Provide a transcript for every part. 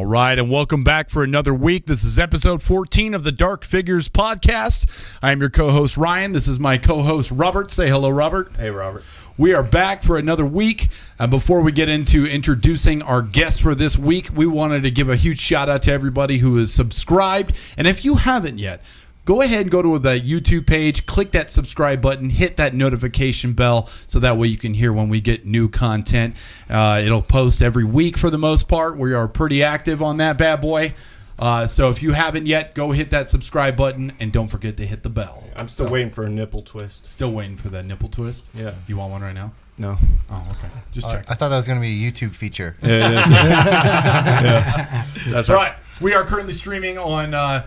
All right, and welcome back for another week. This is episode 14 of the Dark Figures podcast. I am your co-host, Ryan. This is my co-host, Robert. Say hello, Robert. Hey, Robert. We are back for another week. Before we get into introducing our guests for this week, we wanted to give a huge shout out to everybody who is subscribed. And if you haven't yet, go ahead and go to the YouTube page, click that subscribe button, hit that notification bell so that way you can hear when we get new content. It'll post every week for the most part. We are pretty active on that bad boy. So if you haven't yet, go hit that subscribe button and don't forget to hit the bell. I'm still waiting for a nipple twist. Still waiting for that nipple twist? Yeah. You want one right now? No. Oh, okay. Just check. I thought that was going to be a YouTube feature. Yeah, it is. Yeah. That's right. We are currently streaming on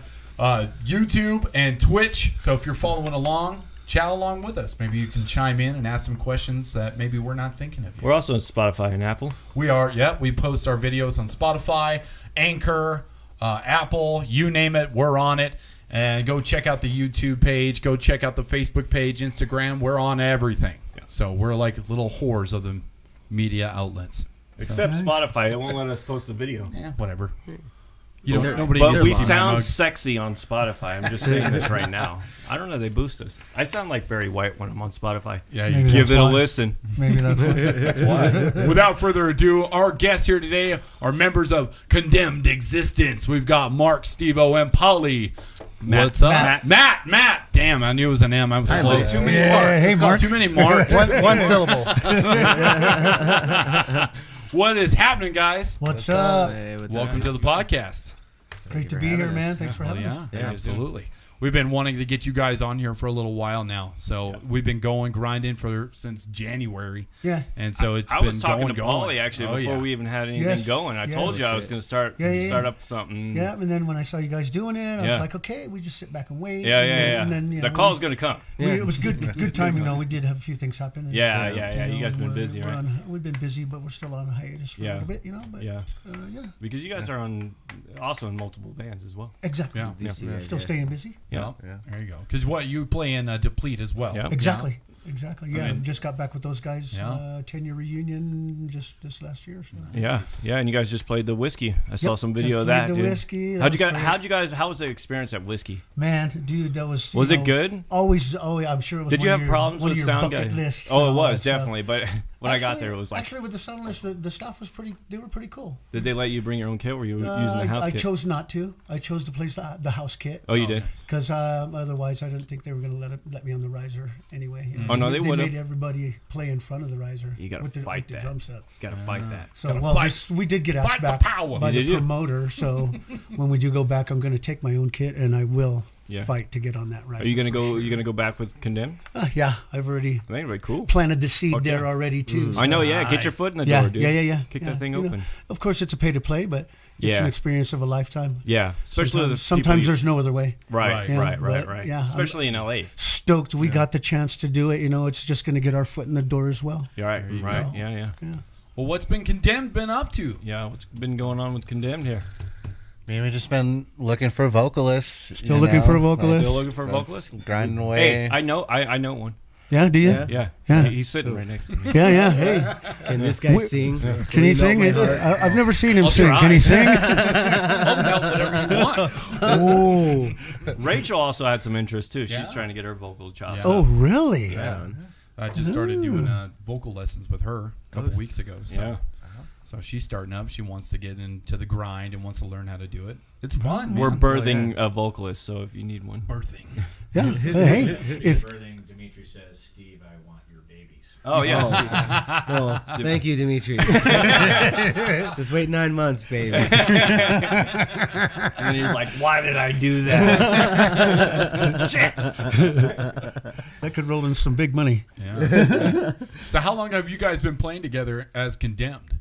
YouTube and Twitch. So if you're following along, chat along with us. Maybe you can chime in and ask some questions that maybe we're not thinking of. We're also on Spotify and Apple. We are, yeah. We post our videos on Spotify, Anchor, Apple, you name it, we're on it. And go check out the YouTube page. Go check out the Facebook page, Instagram. We're on everything. Yeah. So we're like little whores of the media outlets. Except Spotify. It won't let us post a video. Yeah, whatever. You don't, nobody but we gets sound sexy on Spotify. I'm just saying this right now. I don't know. They boost us. I sound like Barry White when I'm on Spotify. Yeah, you give it a listen. Maybe that's why. That's why. Without further ado, our guests here today are members of Condemned Existence. We've got Mark, Steve-O, and Polly. What's up? Matt. Damn, I knew it was an M. I was close. Too many Marks. Hey, Mark. Too many Marks. one syllable. What is happening, guys? What's up? Hey, Welcome to the podcast. Great to be here, man. Thanks for having us. Yeah, absolutely. We've been wanting to get you guys on here for a little while now. So we've been grinding since January. Yeah. And so it's I been was talking going. to Polly actually before we even had anything Yes. going. I told you I was going to start up something. Yeah, and then when I saw you guys doing it, I was like, okay, we just sit back and wait. Yeah. And then, The call's going to come. It was good timing, though. We did have a few things happen. And, Yeah. You guys have been busy, right? We've been busy, but we're still on hiatus for a little bit, But, yeah. Because you guys are also in multiple bands as well. Exactly. Yeah. Still staying busy. Yeah. There you go. Because you play in Deplete as well. Yeah. Exactly. Exactly. Yeah, I mean, just got back with those guys. 10-year reunion just this last year. So. Yeah, and you guys just played the whiskey. I saw some video of played that, the dude. Whiskey. How was the experience at whiskey? Man, dude, that was. Was it good? Always. Oh, I'm sure it was. Did you have problems with sound guys? Oh, it was definitely. But when I got there, it was like. Actually, with the sound list, the staff was pretty. They were pretty cool. Did they let you bring your own kit? Were you using the house kit? I chose not to. I chose to play the house kit. Oh, you did? Because otherwise, I didn't think they were going to let me on the riser anyway. Oh no, they would have. Made everybody play in front of the riser. You got to fight that. Drum set. Got to fight that. So we did get asked back by the promoter. So when we do go back, I'm going to take my own kit and I will fight to get on that riser. Are you going to go? Are you going to go back with Condemned? Yeah, I've already. Very cool. Planted the seed there already too. So. I know. Yeah, get your foot in the door, dude. Yeah. Kick that thing open. Of course, it's a pay to play, but. It's an experience of a lifetime. Yeah, especially sometimes there's no other way. Right. Yeah, especially in LA. Stoked we got the chance to do it. It's just going to get our foot in the door as well. Right. Yeah. Well, what's Condemned been up to? Yeah, what's been going on with Condemned here? Maybe we've just been looking for vocalists. Still looking for a vocalist. Still looking for a vocalist. Grinding away. Hey, I know one. Yeah, do you? Yeah. He's sitting right next to me. Yeah. Hey, can this guy sing? Can he sing? I've never seen him sing. Try. Can he sing? I'll melt whatever you want. Oh. Rachel also had some interest too. She's trying to get her vocal chops. Yeah. Oh, really? Yeah. I just started doing vocal lessons with her a couple weeks ago. So. So she's starting up. She wants to get into the grind and wants to learn how to do it. It's fun. We're birthing a vocalist, so if you need one. Birthing. Yeah. Hey, if birthing, Dimitri says, Steve, I want your babies. Oh, yes. Well, thank you, Dimitri. Just wait 9 months, baby. And then he's like, why did I do that? Shit. that could roll in some big money. Yeah. So how long have you guys been playing together as Condemned?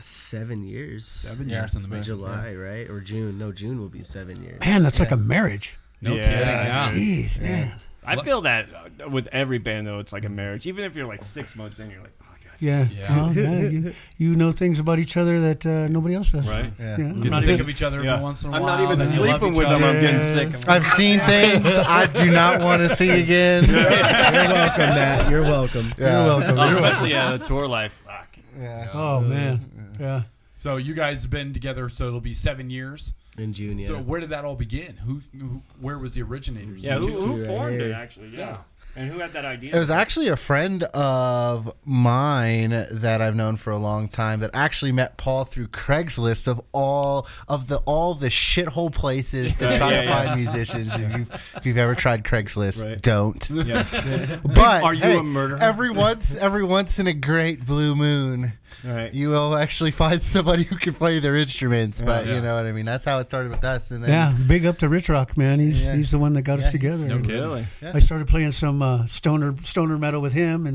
7 years. 7 years in the making. July, right? Or June. No, June will be 7 years. Man, that's like a marriage. No kidding. Yeah. Jeez, man. I feel that with every band, though, it's like a marriage. Even if you're like 6 months in, you're like, oh, God. Yeah. Well, you know things about each other that nobody else does. Right. Yeah. Get sick of each other every once in a while. I'm not even then you love sleeping each with them. other. I'm getting sick. I've seen things I do not want to see again. You're welcome, Matt. You're welcome. Yeah. You're welcome. Oh, especially the tour life. Fuck. Yeah. Oh, man. Yeah. So you guys have been together, so it'll be 7 years. In June, yeah. So where did that all begin? Where was the originators? Yeah, who formed here. it, actually? Yeah. And who had that idea? It was actually a friend of mine that I've known for a long time that actually met Paul through Craigslist of all the shithole places to try to find musicians. If you've ever tried Craigslist, don't. Yeah. But Are you a murderer? Every once in a great blue moon, you will actually find somebody who can play their instruments. But you know what I mean. That's how it started with us. And then, big up to Rich Rock, man. He's the one that got us together. No kidding. Really? I started playing some stoner metal with him,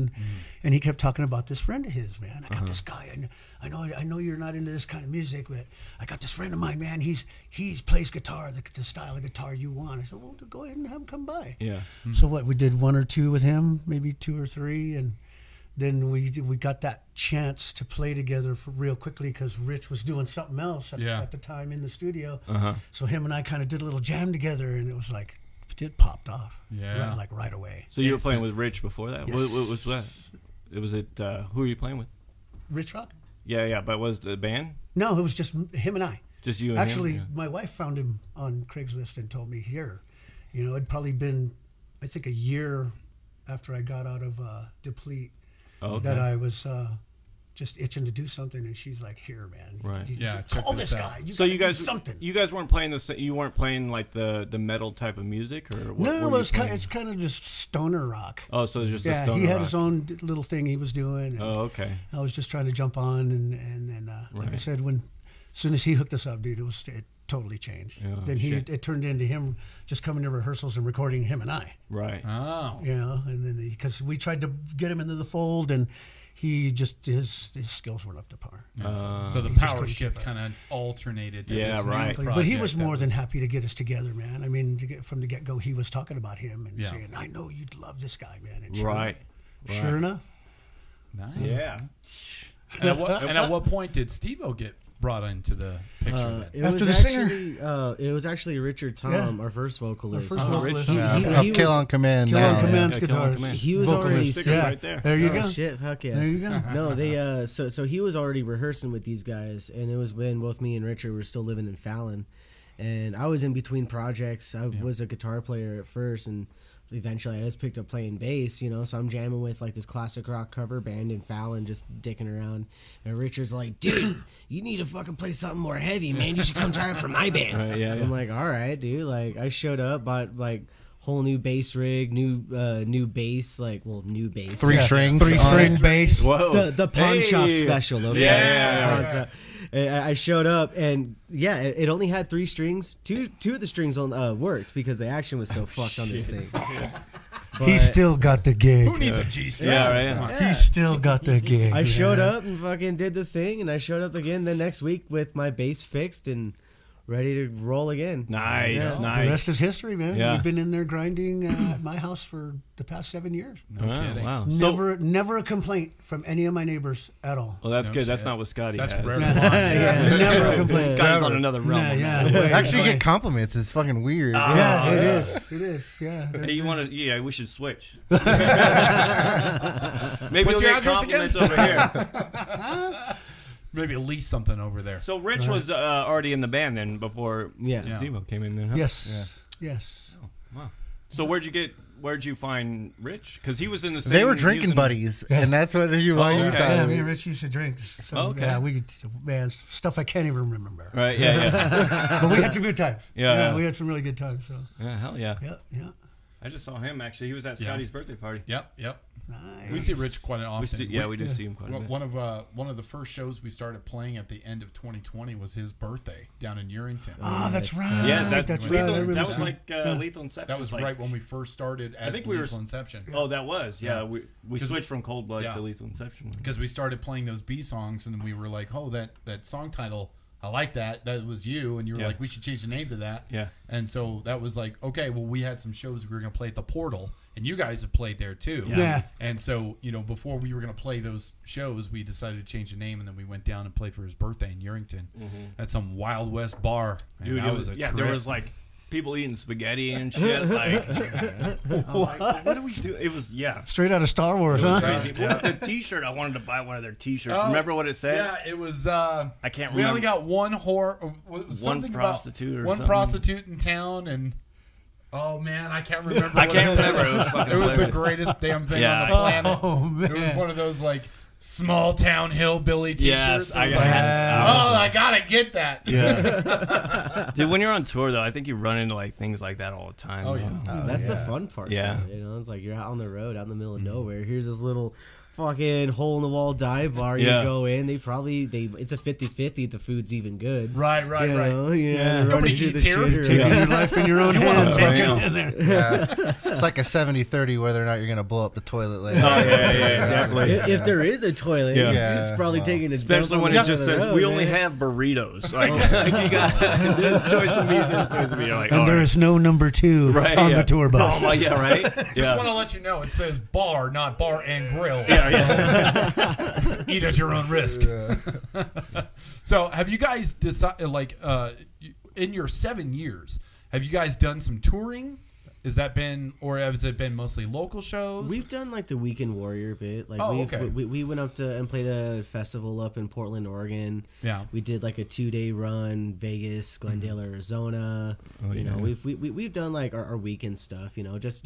and he kept talking about this friend of his, man. I got this guy. I know you're not into this kind of music, but I got this friend of mine, man. He plays guitar, the style of guitar you want. I said, well, go ahead and have him come by. Yeah. So we did 1 or 2 with him, maybe 2 or 3, and then we got that chance to play together for real quickly because Rich was doing something else at the time in the studio. So him and I kind of did a little jam together, and it was like it popped off. Yeah. Right away. So you were playing with Rich before that? Yes. What was that? Who were you playing with? Rich Rock? Yeah, but was the band? No, it was just him and I. Just you and Actually, him? my wife found him on Craigslist and told me here. It'd probably been, I think, a year after I got out of Deplete that I was just itching to do something, and she's like, "Here, man, Right? call this guy." So you guys, something. You guys weren't playing you weren't playing like the metal type of music, or what? No, it's kind of just stoner rock. Oh, so it's just a stoner he had rock. his own little thing he was doing. And Oh, okay. I was just trying to jump on, and then like I said, as soon as he hooked us up, dude, it totally changed. Oh, then shit. it turned into him just coming to rehearsals and recording him and I. Right. Oh. And then because we tried to get him into the fold, and he just his skills weren't up to par. So the He just power couldn't shift keep up. kind of alternated. To Yeah, this right. new But he was project more that than happy to get us together, man. I mean, from the get-go, he was talking about him and Yeah. saying, "I know you'd love this guy, man." And Right. Sure enough, Nice. Yeah. And at what point did Steve-O get brought into the picture? It After was the actually it was actually Richard Tom, Yeah. our first vocalist. Our first vocalist. of Kill on Command. Kill now, on Command's Yeah, Kill on guitars. Command. He was Vocalist. already Stickers Yeah. right there. There you Oh go. shit! Heck yeah! There you go. No, they so he was already rehearsing with these guys, and it was when both me and Richard were still living in Fallon, and I was in between projects. I was a guitar player at first, and eventually I just picked up playing bass, so I'm jamming with like this classic rock cover band in Fallon, just dicking around, and Richard's like, "Dude, you need to fucking play something more heavy, man. You should come try it for my band." Right, yeah. I'm like, "All right, dude." Like I showed up, bought like whole new bass rig, new bass, new bass. Three strings. 3-string bass. Whoa. The pawn shop special. Okay? Yeah. And I showed up, and it only had 3 strings. Two of the strings worked because the action was so fucked on this thing. He still got the gig. Who needs a G string? Yeah, right. He still got the gig. I man. showed up and fucking did the thing, and I showed up again the next week with my bass fixed and ready to roll again. Nice, The nice. rest is history, man. Yeah. We've been in there grinding at my house for the past 7 years. Oh, wow. Never a complaint from any of my neighbors at all. Well, that's No good. That's shit. not what Scotty That's has. rare. Never a complaint. Scotty's on another realm. Actually, get compliments is fucking weird. Yeah, it is. It is. Yeah. Hey, you want to? Yeah, we should switch. Maybe What's you'll your get address compliments over here. Maybe at least something over there. So Rich was already in the band then before Yeah. Steve-O came in. Then, huh? Yes. Yes. Wow. So where'd you find Rich? Because he was in the same. They were he was drinking in- buddies, and that's what you okay. thought. Yeah, of me it. and Rich used to drink. So, Okay. Yeah, stuff I can't even remember. Right. Yeah. But we had some good times. Yeah. We had some really good times. So, Yeah. Hell yeah. yeah. I just saw him actually. He was at Yeah. Scotty's birthday party. Yep. Nice. We see Rich quite often. We do see him quite a bit. One of the first shows we started playing at the end of 2020 was his birthday down in Urington. Oh, that's right. Yeah, that's right. I lethal. remember That was that. like Lethal Inception. That was like, right when we first started as think we were- Lethal Inception. Oh, that was. Yeah, Yeah. we switched from Cold Blood Yeah. to Lethal Inception. Because we started playing those B songs, and then we were like, "Oh, that song title, I like that. That was you." And you were Yeah. like, "We should change the name to that." Yeah. And so that was like, okay, well, we had some shows we were going to play at the Portal, and you guys have played there too. Yeah. And so, before we were going to play those shows, we decided to change the name, and then we went down and played for his birthday in Urington at some Wild West bar. And Dude, that was a yeah, trip. there was like people eating spaghetti and shit. Like, I was like, what do we do? It was Straight out of Star Wars, huh? crazy. The T-shirt, I wanted to buy one of their T-shirts. Remember what it said? Yeah, it was. I can't remember. We only got one One prostitute or one something. prostitute in town, and oh man, I can't remember. I what can't it said. remember. It was fucking It was the hilarious. greatest damn thing Yeah. on the planet. Oh man. It was one of those like small town hillbilly T-shirts. Yes, I was I like, had- I gotta get that. Yeah. Dude, when you're on tour, though, I think you run into like things like that all the time. Oh, though. yeah. That's the fun part. Yeah. though, you know, it's like you're out on the road, out in the middle of nowhere. Here's this little fucking hole in the wall dive bar. You Yeah. go in, it's a 50-50 if the food's even good. Right. You know, they're Nobody running through eats the here. shitter. Taking your life in your own hands. Yeah. Get in there. Yeah. It's like a 70-30 whether or not you're going to blow up the toilet later. Oh, yeah, definitely. If there is a toilet, Yeah. you're just probably Wow. taking a Especially dump when on it the just side of says, the we road, only man. have burritos. Like, you got this choice of meat, this choice of meat. You're like, And all there right. is no number 2 Right, on yeah. the tour bus. Oh, my, yeah, right? Just want to let you know, it says bar, not bar and grill. Yeah. Eat at your own risk. So, have you guys decided, like, in your 7 years, have you guys done some touring? Has that been, or has it been mostly local shows? We've done like the Weekend Warrior bit. Like okay. we went up to and played a festival up in Portland, Oregon. Yeah. We did like a 2-day run, Vegas, Glendale, Arizona. You know, we've done like our weekend stuff. You know, just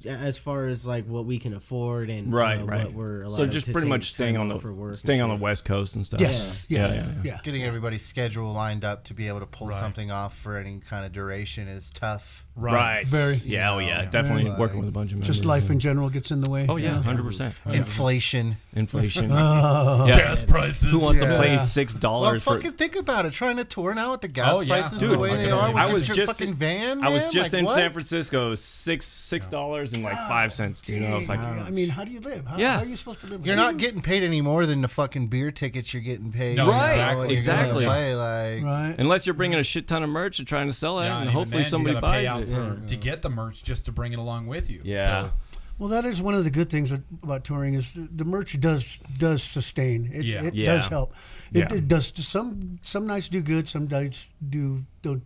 as far as like what we can afford and Right. what we're allowed So just to pretty take much staying time on off for work the and on the shit. West Coast and stuff. Yes. Yeah. Getting everybody's schedule lined up to be able to pull Right. something off for any kind of duration is tough. Right. Very. Yeah. Oh, yeah. Yeah. Definitely Very. working with a bunch of members. Just life in general gets in the way. Oh, yeah. 100%. Inflation. Inflation. Oh. Yeah. Gas prices. Who wants to Yeah. pay $6 Well, for... fucking think about it. Trying to tour now with the gas Oh, yeah. prices Dude, the way I they can are. imagine. With I was your just fucking van. I was man? just Like, in what? San Francisco, $6 and like 5 cents. You know, it's like, I mean, how do you live? How Yeah. are you supposed to live? You're not getting paid any more than the fucking beer tickets you're getting paid. No, you know, Right, when you're going to exactly. play, like, right. unless you're bringing a shit ton of merch and trying to sell it, Yeah, and even hopefully then, somebody you gotta pay buys out it. to get the merch just to bring it along with you. Yeah. So, Well, that is one of the good things about touring is the merch does sustain. It Yeah. does help. It Yeah. does. Some nights do good. Some nights don't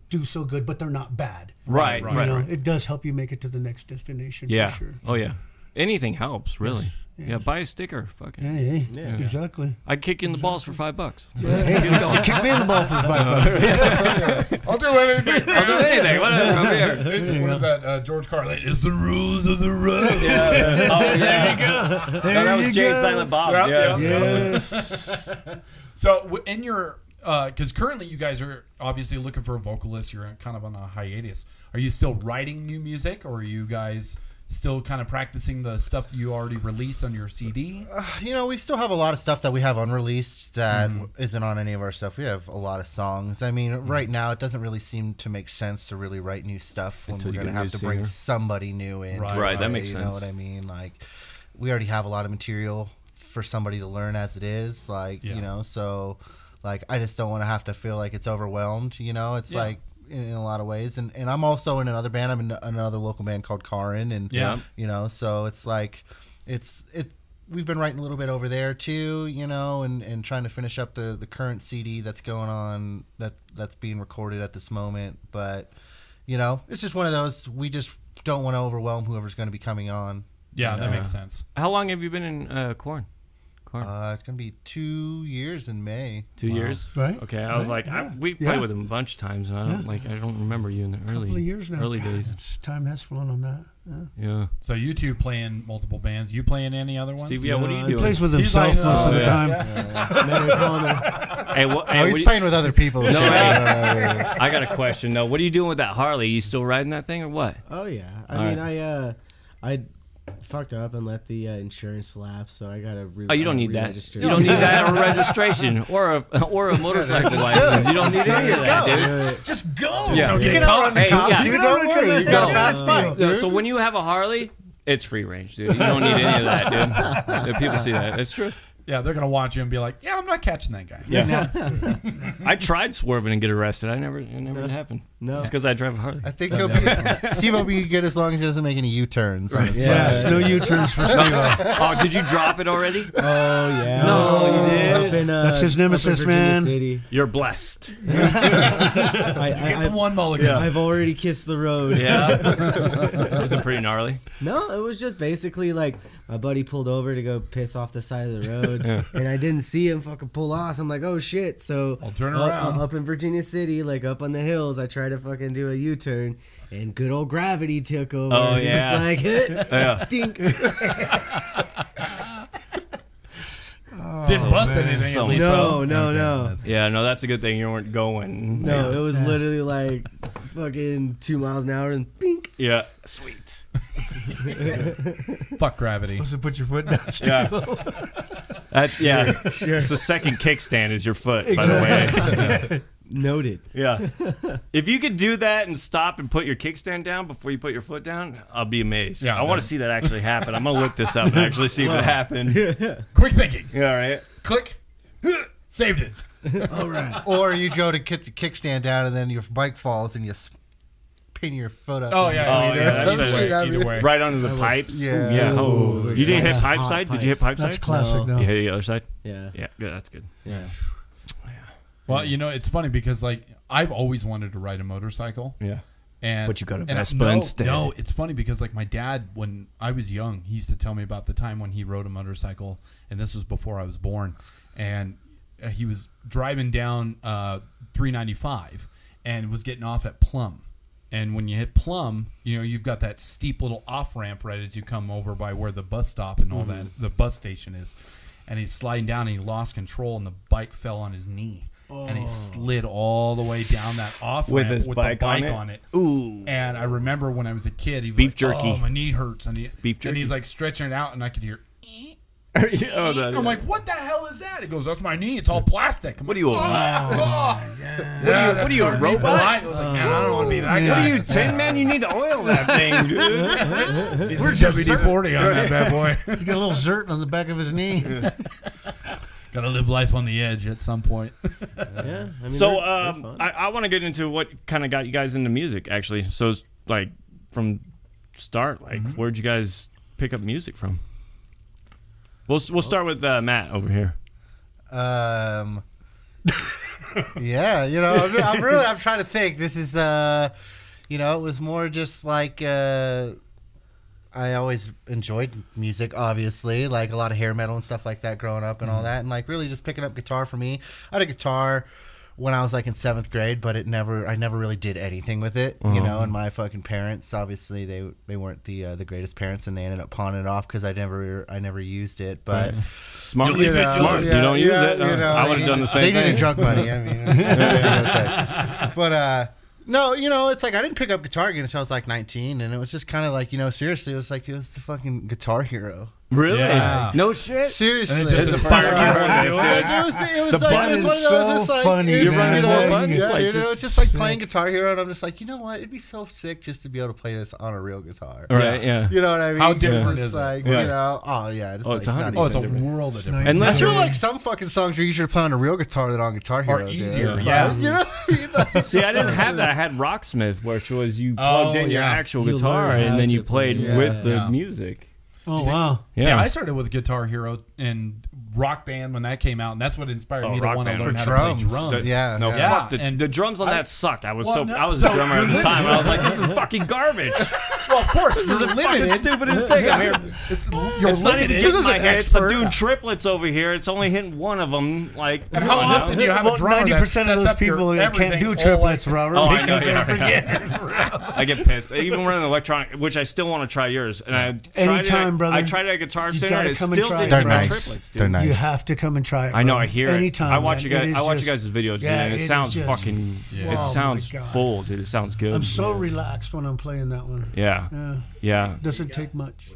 do so good, but they're not bad. Right. Right, You know, Right. it does help you make it to the next destination. Yeah. For sure. Oh yeah. Anything helps, really. Yes. Yeah. Buy a sticker. Fuck it. Hey, Yeah. exactly. I'd kick you in the balls for $5. Hey, you kick me in the ball for $5. I'll do anything. I'll do anything. Whatever. I'm here. It's, what is that? George Carlin. It's the rules of the road. Yeah. Oh yeah. No, that was Jay and Silent Bob. Yeah, Yeah. yeah. So in your, because currently you guys are obviously looking for a vocalist. You're kind of on a hiatus. Are you still writing new music, or are you guys still kind of practicing the stuff that you already released on your CD? You know, we still have a lot of stuff that we have unreleased that isn't on any of our stuff. We have a lot of songs. I mean, right now it doesn't really seem to make sense to really write new stuff when Until we're you going to get a have new to bring singer. somebody new in. Right, to right, that play, makes You sense. know what I mean? Like, we already have a lot of material for somebody to learn as it is. Like, Yeah. you know, so, like, I just don't want to have to feel like it's overwhelmed, you know? It's Yeah. like, in a lot of ways, and I'm also in another band. I'm in another local band called Karin, and Yeah. you know, so it's like we've been writing a little bit over there too, you know, and trying to finish up the current CD that's going on that's being recorded at this moment. But you know, it's just one of those, we just don't want to overwhelm whoever's going to be coming on. Yeah, you that know? makes sense. How long have you been in Korn? It's gonna be 2 years in May. 2 years. Right. Okay. I was Right, like, yeah. we Yeah. played with him a bunch of times, and I don't remember you in the Couple of years now. early God, days. time has flown on that. Yeah. Yeah. So you two playing multiple bands. You playing any other ones? Steve, yeah. What are you He doing? plays with He's himself like, most of the yeah. time. Hey, what? Oh, Hey, he's playing with other people. No, Shit. hey. I got a question. No, what are you doing with that Harley? You still riding that thing or what? Oh yeah. I All mean, I fucked up and let the insurance lapse, so I got to. Oh, you don't need that. re-register. You don't need that or registration or a motorcycle license. You don't need any of that, dude. Just go. Yeah. You can outrun the Hey, cops. yeah. You You don't don't worry. worry. You got a No. fast bike, No, dude. so when you have a Harley, it's free range, dude. You don't need any of that, dude. Yeah, people see that. It's true. Yeah, they're gonna watch you and be like, "Yeah, I'm not catching that guy." Yeah. I tried swerving and get arrested. It never happened. No. It's because I drive a Harley. I think Steve will be good as long as he doesn't make any U-turns. On his Yes, no U-turns for Steve. Oh, did you drop it already? Oh yeah. No, you did? Up in, That's his up in nemesis, Virginia man. City. You're blessed. I one mulligan. Yeah. I've already kissed the road. Yeah. Was it pretty gnarly? No, it was just basically like my buddy pulled over to go piss off the side of the road, and I didn't see him fucking pull off. So I'm like, oh shit. So I'll turn around. up in Virginia City, like up on the hills, I tried to fucking do a U-turn, and good old gravity took over. Oh, Just yeah. like Yeah. dink. Didn't bust anything So at least. No, though. no, Okay, no. that's good. Yeah, no, that's a good thing you weren't going. No, it was literally like fucking 2 miles an hour and bink. Yeah. Sweet. Fuck gravity. Supposed to put your foot down. Yeah. That's, yeah. It's the second kickstand is your foot, by the way. Noted. Yeah. If you could do that and stop and put your kickstand down before you put your foot down, I'll be amazed. Yeah, I want to see that actually happen. I'm going to look this up and actually see if it happened. Quick thinking. Yeah, all right. Click. Saved it. All right. Or you go to kick the kickstand down and then your bike falls and you pin your foot up. Oh, in yeah. between yeah, or that's some it. shit, I Either mean. way. Right under the pipes? Yeah. Yeah. Oh. Ooh, You didn't hit that's pipe hot side? Did you hit pipes. pipe side? That's classic, No. though. You hit the other side? Yeah. Yeah, good. That's good. Yeah. Well, you know, it's funny because, like, I've always wanted to ride a motorcycle. Yeah. And, But you got a and Vespa instead. No, it's funny because, like, my dad, when I was young, he used to tell me about the time when he rode a motorcycle, and this was before I was born, and he was driving down 395 and was getting off at Plum. And when you hit Plum, you know, you've got that steep little off-ramp right as you come over by where the bus stop and all that, the bus station is. And he's sliding down, and he lost control, and the bike fell on his knee. And he slid all the way down that off-ramp With his with bike the bike on on it? it. Ooh. And I remember when I was a kid, he was Beef like, jerky. oh, my knee hurts. And, Beef and jerky. he's like stretching it out, and I could hear, Oh, that, I'm like, what the hell is that? He goes, that's my knee. It's all plastic. I'm What are like, you, what are you, a robot? I was like, man, I don't want to be that What guy. are you, Tin Man? You need to oil that thing, dude. Where's WD-40 on that bad boy? He's got a little zert on the back of his knee. Got to live life on the edge at some point. Yeah. I mean, So they're fun. I want to get into what kind of got you guys into music, actually. So, it's like, from start, like, where'd you guys pick up music from? We'll start with Matt over here. Yeah, you know, I'm trying to think. This is, you know, it was more just like, I always enjoyed music, obviously, like a lot of hair metal and stuff like that growing up and all that. And like really just picking up guitar for me. I had a guitar when I was like in 7th grade, but I never really did anything with it, you know. And my fucking parents, obviously, they weren't the greatest parents, and they ended up pawning it off because I never used it. But Smart. you know, Smart. yeah, you don't use it. you know, I would have done the same they thing. needed drug money. I mean, but no, you know, it's like I didn't pick up guitar again until I was like 19, and it was just kind of like, you know, seriously, it was the fucking Guitar Hero. Really? Yeah. No shit. Seriously, And it just It's inspired a you fire to you do on it. this, It was The like, button it was one of is those, so just like, funny, it was, man. you know, More buttons? yeah, Like, you know, just- just like playing Guitar Hero, and I'm just like, you know what? It'd be so sick just to be able to play this on a real guitar. Right, yeah. You know what I mean? How different It's is it? like, Yeah. you know, oh yeah, it's Oh, it's like 100%. not Oh, it's a even- world of difference. I Unless I you're feel like some fucking songs are easier to play on a real guitar than on Guitar Hero. dude. easier, yeah. You know, See, I didn't have that. I had Rocksmith, which was you plugged in your yeah. actual You guitar learn how and then to you played play. with the Yeah. music. Oh, wow. Yeah. See, I started with Guitar Hero and Rock Band when that came out, and that's what inspired me to Rock want to Band. learn For how to play drums. drums. That's- Yeah, No, yeah. fuck. Yeah, and The drums on I- that sucked. I was Well, so no, I was a so drummer at the you're time. I was like, this is fucking garbage. Well, of course, This you're is the fucking limited. stupidest thing. I'm here. You're It's not even limited. getting my an hits. I'm expert. doing triplets over here. It's only hitting one of them. Like, And come how on now. often do you have a About drummer 90% that of sets those up your people that can't everything do all triplets, like- Robert, Oh, I know, because yeah, they're yeah. beginners. I get pissed. Even running electronic, which I still want to try yours. And I tried Anytime, it, brother. I tried it at Guitar You Center, and gotta it come still and try didn't it. They're hit my nice. triplets, dude. They're nice. You have to come and try it. I know. bro. I hear Anytime, it. I watch man. you guys. It is I watch you just- guys' videos, Yeah, and it it is sounds just- fucking. Yeah. It Oh, sounds my God. full, dude. It sounds good. I'm so relaxed when I'm playing that one. Yeah. Yeah. Yeah. Doesn't take much.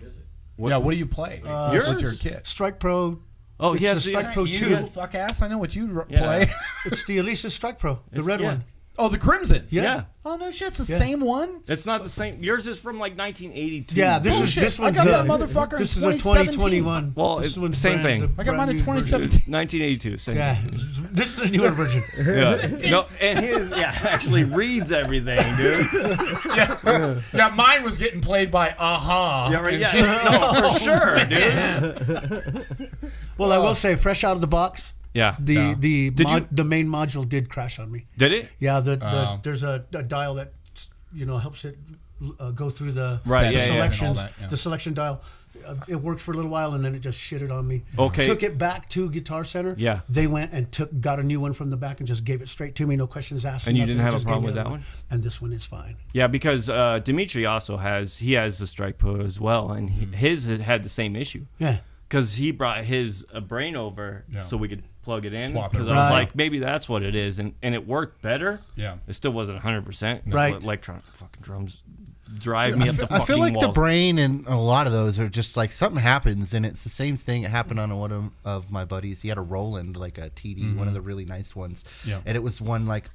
Yeah, what do you play? Yours? What's your kit? Strike Pro. Oh, It's yeah. the See, Strike Pro You 2. fuck ass. I know what you Yeah. play. It's the Elisa Strike Pro, the red yeah. one. Oh, the Crimson. yeah. Oh no, shit! It's the Yeah. same one. It's not the same. Yours is from like 1982. Yeah, this Bullshit. is this I one's got that motherfucker This in is a 2017. 2021. Well, This it's one's same thing. the I got mine in brand new version. 2017. 1982. Same. Yeah, this is the newer version. Yeah. No, and his actually reads everything, dude. Yeah, mine was getting played by Aha. Yeah, right. Yeah. No, for sure, dude. Well, I will say, fresh out of the box, Yeah. The main module did crash on me. Did it? Yeah, there's a dial that helps it go through the selection. The selection dial. It worked for a little while, and then it just shitted on me. Okay. Took it back to Guitar Center. Yeah. They went and got a new one from the back and just gave it straight to me, no questions asked. And you didn't have a problem with that one? And this one is fine. Yeah, because Dimitri also has the Strike Pro as well, and his had the same issue. Yeah. Because he brought his brain over so we could plug it in. Because I Right. was like, maybe that's what it is, and it worked better. Yeah. It still wasn't 100%. Right. Electronic fucking drums drive me up the fucking I feel like walls. the brain and a lot of those are just like something happens, and it's the same thing. It happened on one of my buddies. He had a Roland, like a TD, one of the really nice ones. Yeah. And it was one like,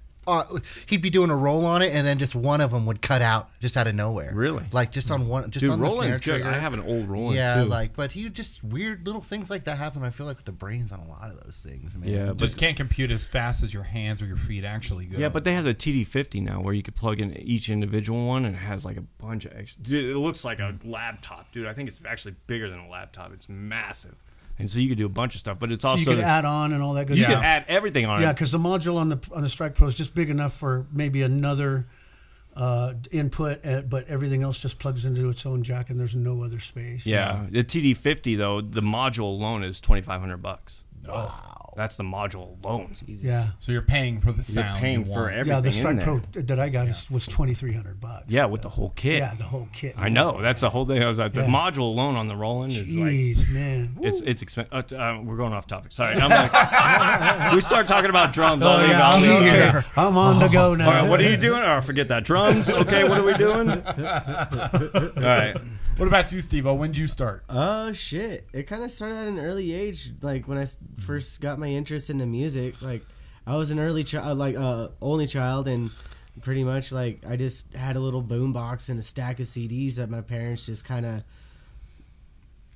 he'd be doing a roll on it, and then just one of them would cut out just out of nowhere. Really? Like just on one, just Dude, on the snare Roland's good. trigger. I have an old Roland Yeah, too. but he just weird little things like that happen. I feel like with the brains on a lot of those things, man. Yeah, Just can't compute as fast as your hands or your feet actually go. Yeah, but they have the TD50 now where you could plug in each individual one, and it has like a bunch of extra. Dude, it looks like a laptop, dude. I think it's actually bigger than a laptop. It's massive. And so you could do a bunch of stuff, but it's So also you could add on and all that good you stuff. could add everything on Yeah, it. because the module on the Strike Pro is just big enough for maybe another input, but everything else just plugs into its own jack, and there's no other space. Yeah, the TD50 though, the module alone is $2,500. Wow. That's the module alone. Yeah. So you're paying for the You're sound. paying you for want. everything Yeah, the in Strike there. Pro that I got was $2,300. Yeah, with the whole kit. Yeah, the whole kit. I know. That's the whole thing. I was like, the Yeah. module alone on the Roland is like, Jeez, man. Woo. it's expensive. We're going off topic. Sorry. I'm like, we start talking about drums. Oh, yeah, I'm okay. here. I'm on the go now. All right, what are you doing? Oh, forget that. Drums. Okay, what are we doing? All right. What about you, Steve? When did you start? Oh shit! It kind of started at an early age. Like when I first got my interest into music, like I was an early child, only child, and pretty much like I just had a little boombox and a stack of CDs that my parents just kind of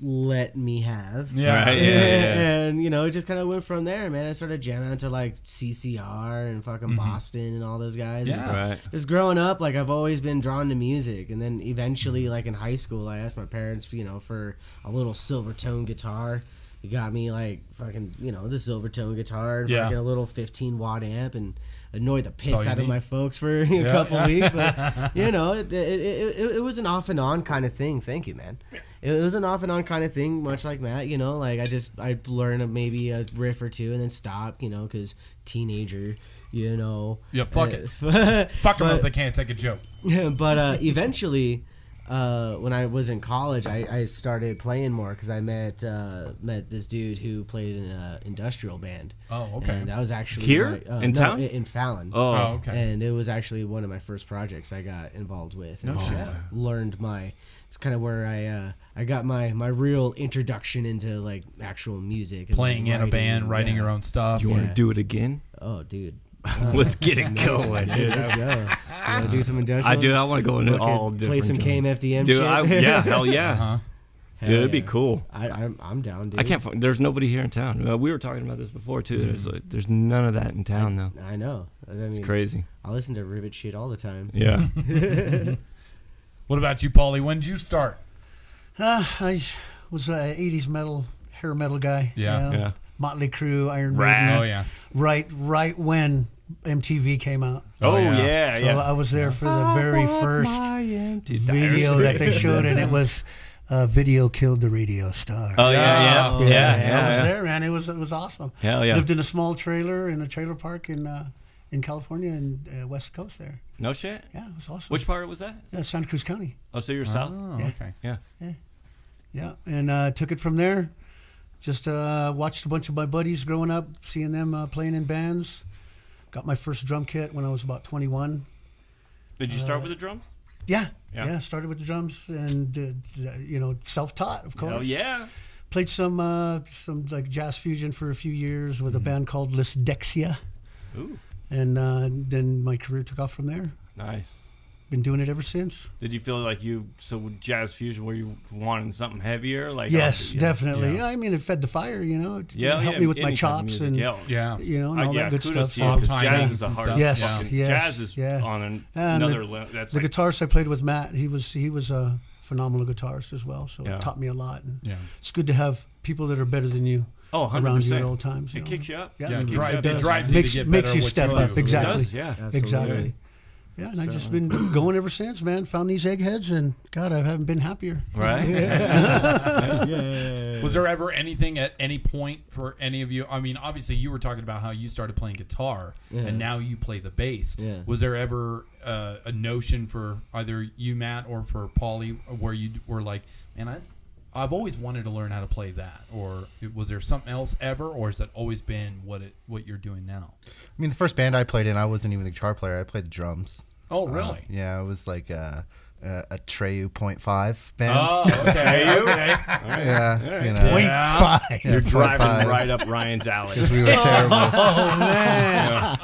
let me have. Yeah. Right, yeah. And it just kind of went from there, man. I started jamming out to like CCR and fucking Boston and all those guys. Yeah. And Right. just growing up, like I've always been drawn to music, and then eventually, like in high school, I asked my parents, for a little Silvertone guitar. He got me like fucking, the Silvertone guitar, and Yeah. fucking a little 15-watt amp, and annoyed the all piss you out of need. my folks for a couple weeks. But it was an off and on kind of thing. Thank you, man. It was an off and on kind of thing, much like Matt. Like I learned maybe a riff or two and then stop. Because teenager. Yeah, fuck it. Fuck them if they can't take a joke. But eventually, when I was in college, I started playing more because I met this dude who played in an industrial band. Oh, okay. And that was actually Here? In town? in Fallon. Oh, Oh, okay. And it was actually one of my first projects I got involved with. And learned it's kind of where I got my real introduction into like actual music. And Playing in a band, writing your own stuff. you want to do it again? Oh, dude. Let's get it going, dude. Let's go. You want to do some industrial? I do. I want to go into all different. Play some genres. KMFDM Dude, shit. yeah, hell yeah. Uh-huh. Dude, it'd be cool. I'm down, dude. I can't. There's nobody here in town. We were talking about this before too. There's none of that in town though. I know. I mean, It's crazy. I listen to Rivet shit all the time. Yeah. What about you, Paulie? When did you start? I was an 80s hair metal guy. Yeah. Yeah. Motley Crue, Iron Rad. Maiden. Oh, yeah. Right when MTV came out. Oh yeah. yeah. So I was there for the very first video that they showed, and it was "Video Killed the Radio Star." Oh yeah. I was there, man. It was awesome. Hell yeah. Lived in a small trailer in a trailer park in California and West Coast there. No shit. Yeah, it was awesome. Which part was that? Santa Cruz County. Oh, so you're south? Oh, Yeah. okay. Yeah. Yeah, and took it from there. Just watched a bunch of my buddies growing up, seeing them playing in bands. Got my first drum kit when I was about 21. Did you start with the drum? Yeah. Yeah. Started with the drums and self-taught, of course. Oh yeah. Played some like jazz fusion for a few years with a band called Lisdexia, Ooh. and then my career took off from there. Nice. Been doing it ever since. Did you feel like with jazz fusion where you wanted something heavier? Like Yes, yeah. definitely. Yeah. I mean, it fed the fire, It Yeah, helped me with my any type of chops music, and yeah. Yeah. and all that good kudos stuff. to you, 'cause Song jazz timings is a and hard stuff. Yes, fucking, yes, jazz is yeah. on And another level. That's The like, guitarist I played with, Matt, he was a phenomenal guitarist as well. So Yeah. it taught me a lot. And Yeah. it's good to have people that are better than you Oh, 100%. around your old times. It kicks you up. Yeah, Yeah, it it does. drives you to get better makes you at what step you up. do. Exactly. It does, yeah. Absolutely. Exactly. Yeah, and I've just been going ever since, man. Found these eggheads, and God, I haven't been happier. Right? Was there ever anything at any point for any of you? I mean, obviously, you were talking about how you started playing guitar, and now you play the bass. Yeah. Was there ever a notion for either you, Matt, or for Paulie, where you were like, man, I've always wanted to learn how to play that, or was there something else ever, or has that always been what you're doing now? I mean, the first band I played in, I wasn't even the guitar player. I played the drums. Oh, really? Yeah, it was like a Trivium 0.5 band. Oh, okay. Okay. Yeah, you know. 0.5. You're driving 0.5. right up Ryan's alley. We were terrible. Oh man.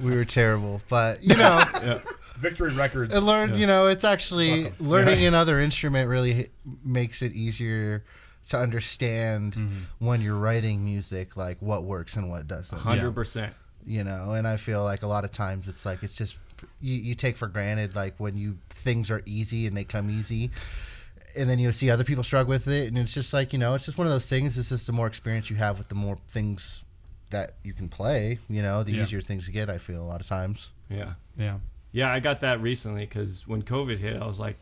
We were terrible, but you know, Victory Records. I learned. You know, it's actually learning another instrument really makes it easier to understand when you're writing music, like what works and what doesn't. 100%. You know, and I feel like a lot of times it's like it's just you take for granted like when things are easy and they come easy, and then you see other people struggle with it, and it's just like, you know, it's just one of those things. It's just the more experience you have with the more things that you can play, you know, the easier things to get, I feel, a lot of times. Yeah. Yeah. Yeah, I got that recently because when COVID hit, I was like,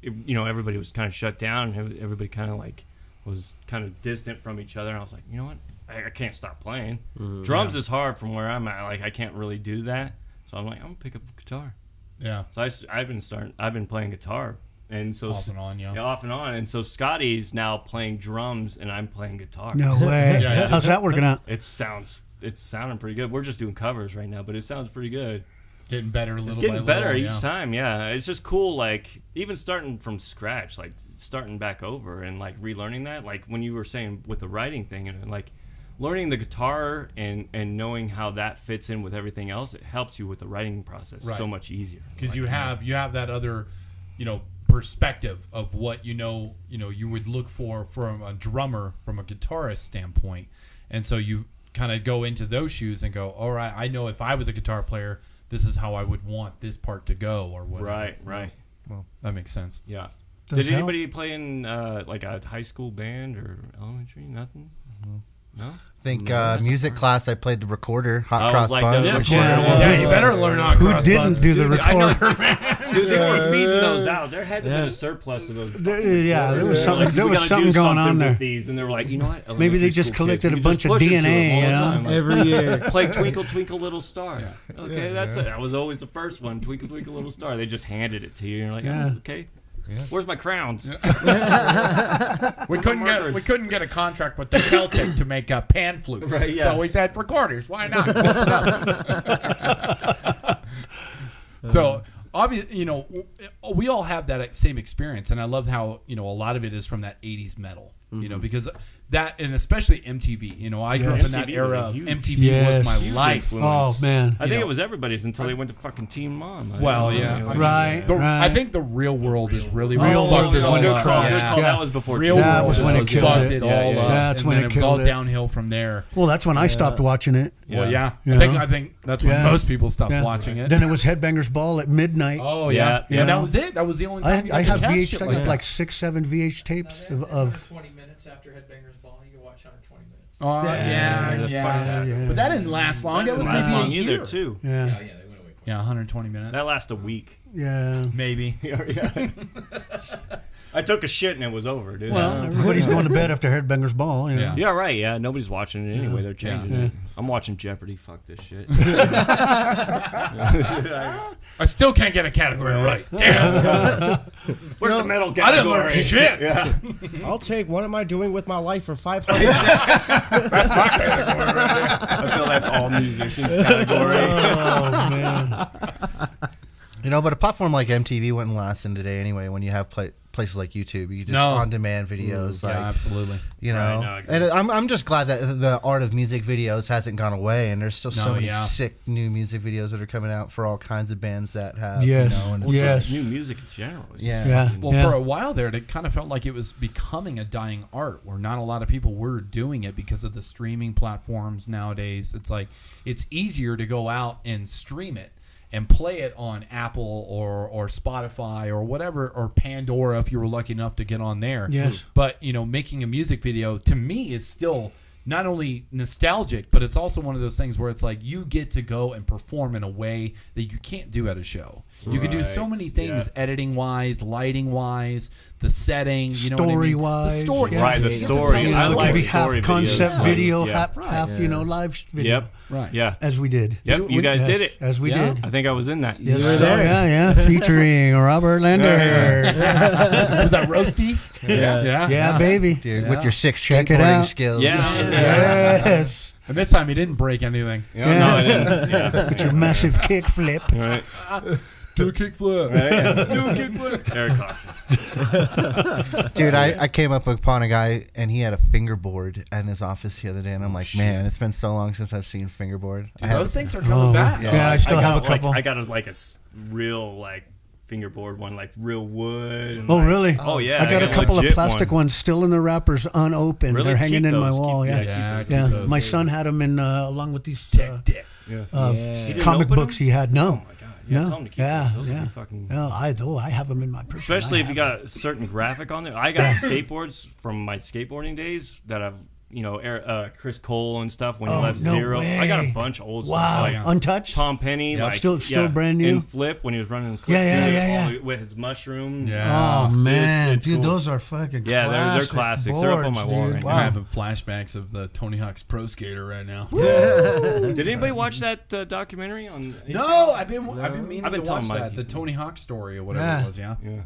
you know, everybody was kind of shut down. Everybody kind of like was kind of distant from each other. And I was like, you know what? I can't stop playing. Drums is hard from where I'm at. Like, I can't really do that. So I'm like, I'm going to pick up a guitar. Yeah. So I've been playing guitar. And so Off and on, yeah. Off and on. And so Scotty's now playing drums and I'm playing guitar. No way. Yeah. How's that working out? It's sounding pretty good. We're just doing covers right now, but it sounds pretty good. Getting better a little It's getting by better little, each time, yeah. It's just cool, like, even starting from scratch, like, starting back over and, like, relearning that. Like, when you were saying with the writing thing, and, like, learning the guitar and knowing how that fits in with everything else, it helps you with the writing process so much easier. Because like, you have that other, you know, perspective of what you would look for from a drummer, from a guitarist standpoint. And so you kind of go into those shoes and go, all right, I know if I was a guitar player, this is how I would want this part to go, or whatever. Right. Well, that makes sense. Yeah. Does Did help. anybody play in, like, a high school band or elementary? Nothing? No? I think that's music class, I played the recorder, Hot I Cross was like, Buns. yeah, which- Yeah, you better learn on Who cross didn't buns. do the Dude, I know. recorder? Dude, they were feeding those out. There had to be a surplus of those. Yeah, there was They're something. like, there "We was gotta something do going on something there. with these," and they were like, you know what? Maybe they Elementary just school kids, collected a you bunch just of push it to DNA, them all the you know? time. Like, Every year. play Twinkle Twinkle Little Star. Okay, that's it. That was always the first one. Twinkle Twinkle Little Star. They just handed it to you. And you're like, Yeah. oh, okay. Where's my crowns? We couldn't get a contract with the Celtic to make pan flutes. Right, yeah. So we said recorders. Why not? So obviously, you know, we all have that same experience, and I love how, you know, a lot of it is from that 80s metal. You know, because that, and especially MTV. You know, I grew up in that MTV era. was huge. MTV was my life. Oh man. I think it was everybody's until they went to fucking Teen Mom. Well, yeah. Right. I think the real world is really Real what World fucked is it when all it up. crossed. Yeah. Yeah. That was before Real Teen That World was when it killed fucked it. it all up. That's and when then it was all killed it. downhill from there. Well, that's when I stopped watching it. Well, yeah. You know? I think that's when Yeah. most people stopped Yeah. watching it. Then it was Headbangers Ball at midnight. Oh yeah, Yeah. and that know? was it. That was the only time you I got have to catch VH. shit I like got that. like 6, 7 VH tapes of 20 minutes after Headbangers Ball, you can watch 120 minutes. Oh yeah. But that didn't last long. That was That didn't maybe last a long year. either, too. yeah, Yeah, they went away quick. Yeah, 120 minutes. That lasted a week. yeah. Maybe. I took a shit and it was over, dude. Well, everybody's going to bed after Headbangers Ball. You know? Yeah. Yeah, right. Yeah, nobody's watching it anyway. They're changing it. I'm watching Jeopardy. Fuck this shit. I still can't get a category right. Damn. Where's the metal I didn't learn shit. I'll take What Am I Doing with My Life for $500. I feel that's all musicians category. Oh man. You know, but a platform like MTV wouldn't last in today anyway. When you have places like YouTube, you just on-demand videos, like Yeah, absolutely. you know. Right, no, I agree. And I'm just glad that the art of music videos hasn't gone away, and there's still so many yeah. sick new music videos that are coming out for all kinds of bands that have. Yes. You know, and it's Yes. just- New music in general. Yeah. Yeah. Well, yeah. for a while there, it kind of felt like it was becoming a dying art where not a lot of people were doing it because of the streaming platforms nowadays. It's like it's easier to go out and stream it and play it on Apple or Spotify or whatever, or Pandora if you were lucky enough to get on there. Yes. But, making a music video to me is still not only nostalgic, but it's also one of those things where it's like you get to go and perform in a way that you can't do at a show. You can do so many things, editing wise, lighting wise, the setting, story wise, the story, right? The story. I like it could be story half concept videos. video, Yeah. half live video. Yep. right? Yeah. As we did. Yep. You guys did it. As we Yeah. did. I think I was in that. Yes, were sir. there. Yeah, featuring Robert Landers. Was that Roasty? Yeah, baby. Dude, with your 6 Check it skateboarding out. skills. Yes. And this time he didn't break anything. No, I didn't. Yeah. With your massive kickflip. Right. Do a kickflip. Do a kickflip. Eric Costa. Dude, I came up upon a guy and he had a fingerboard in his office the other day, and I'm like, man, it's been so long since I've seen fingerboard. Dude, those things are coming back. Yeah, I still have a couple. I got a real fingerboard one, like real wood. And Oh, really? Oh yeah. I got a couple of legit plastic ones still in the wrappers, unopened. Really? They're hanging Keep in my those. wall. Keep- Yeah. keep Yeah, those. my son had them in along with these Tech dick. Yeah. You didn't comic open books them? he had. Oh No, my god. Yeah, no, tell him to keep yeah, those. Those would yeah. be fucking. No, I have them in my personal. Especially I if you have got a certain graphic on there. I got skateboards from my skateboarding days that I've, Chris Cole and stuff when he Oh, left no Zero. way. I got a bunch of old Wow, stuff. Like untouched. Tom Penny, Yeah, like still brand new? In Flip when he was running Flip. Yeah, dude, yeah. with his mushroom. Yeah. Oh man, it's dude, cool. those are fucking Yeah, they're classic classics. They're up on my boards, wall dude. right now. I'm Wow. having flashbacks of the Tony Hawk's Pro Skater right now. Did anybody watch that documentary on? No, I've been meaning I've been to watch telling that. Mike. The Tony Hawk story or whatever Yeah. it was. Yeah. Yeah.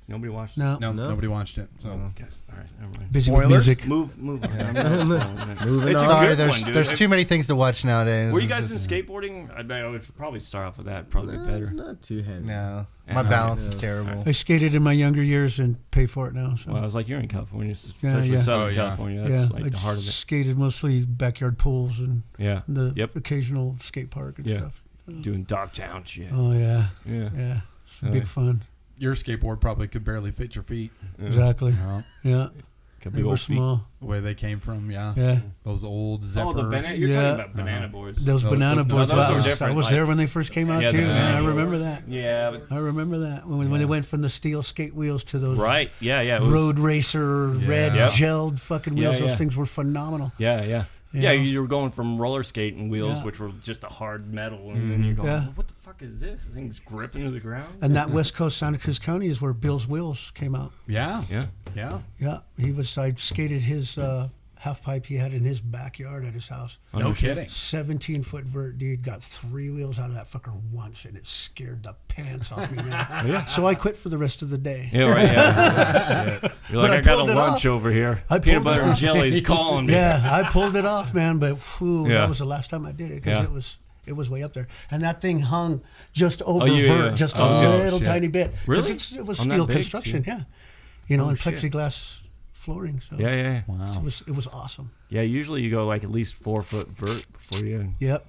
Nobody watched. No, No, nobody watched it. So Guess. All right, never mind. busy with Spoilers? music. Move on. I'm not spoiling it. Moving It's a on. Sorry, good there's one, dude. there's too many things to watch nowadays. Were you guys in skateboarding? I would probably start off with that. Probably better. Not too heavy. No, Yeah, my no, balance is terrible. I skated in my younger years and pay for it now. So. Well, I was like, you're in California, especially yeah. Southern Oh, yeah. California. That's like I the heart of it. skated mostly backyard pools and Yeah. the Yep. occasional skate park and Yeah. stuff. Doing Dogtown shit. Oh yeah, Yeah. yeah, it's Oh, big yeah. fun. your skateboard probably could barely fit your feet. Exactly. Yeah, Got they big were old feet. small. The way they came from. Yeah. Yeah, Those old Zephyr. Oh, the banana. You're Yeah. talking about banana boards. those Those- banana those- boards. those wow, are I different, was like- there when they first came out Yeah, the too, man. banana I boards. remember that. Yeah. But, I remember that when they went from the steel skate wheels to those right. Yeah. Yeah. It was, road racer red Yep. gelled fucking Yeah, wheels. yeah. Those things were phenomenal. Yeah. Yeah. Yeah. Yeah, you were going from roller skating wheels, Yeah. which were just a hard metal, and then you're going, Yeah. well, "What the fuck is this? The thing's gripping to the ground." And that West Coast Santa Cruz County is where Bill's Wheels came out. Yeah. Yeah. Yeah. Yeah, I skated his half pipe he had in his backyard at his house. No kidding. 17-foot vert, dude. Got 3 wheels out of that fucker once, and it scared the pants off me, man. So I quit for the rest of the day. Yeah, right. Yeah. Shit. You're like, I I got a pulled it lunch off. over here. I Peanut pulled it butter and off. jelly's calling me. Yeah, I pulled it off, man. But whew, Yeah. that was the last time I did it Yeah. because it was way up there, and that thing hung just over yeah, vert, yeah. just a Oh, little shit. tiny bit. 'Cause Really? it was On that steel big, construction, too? yeah. You know, Oh, and shit. plexiglass flooring. So Yeah, yeah. Wow. it was awesome. Yeah, usually you go like at least 4 foot vert before you. Yep.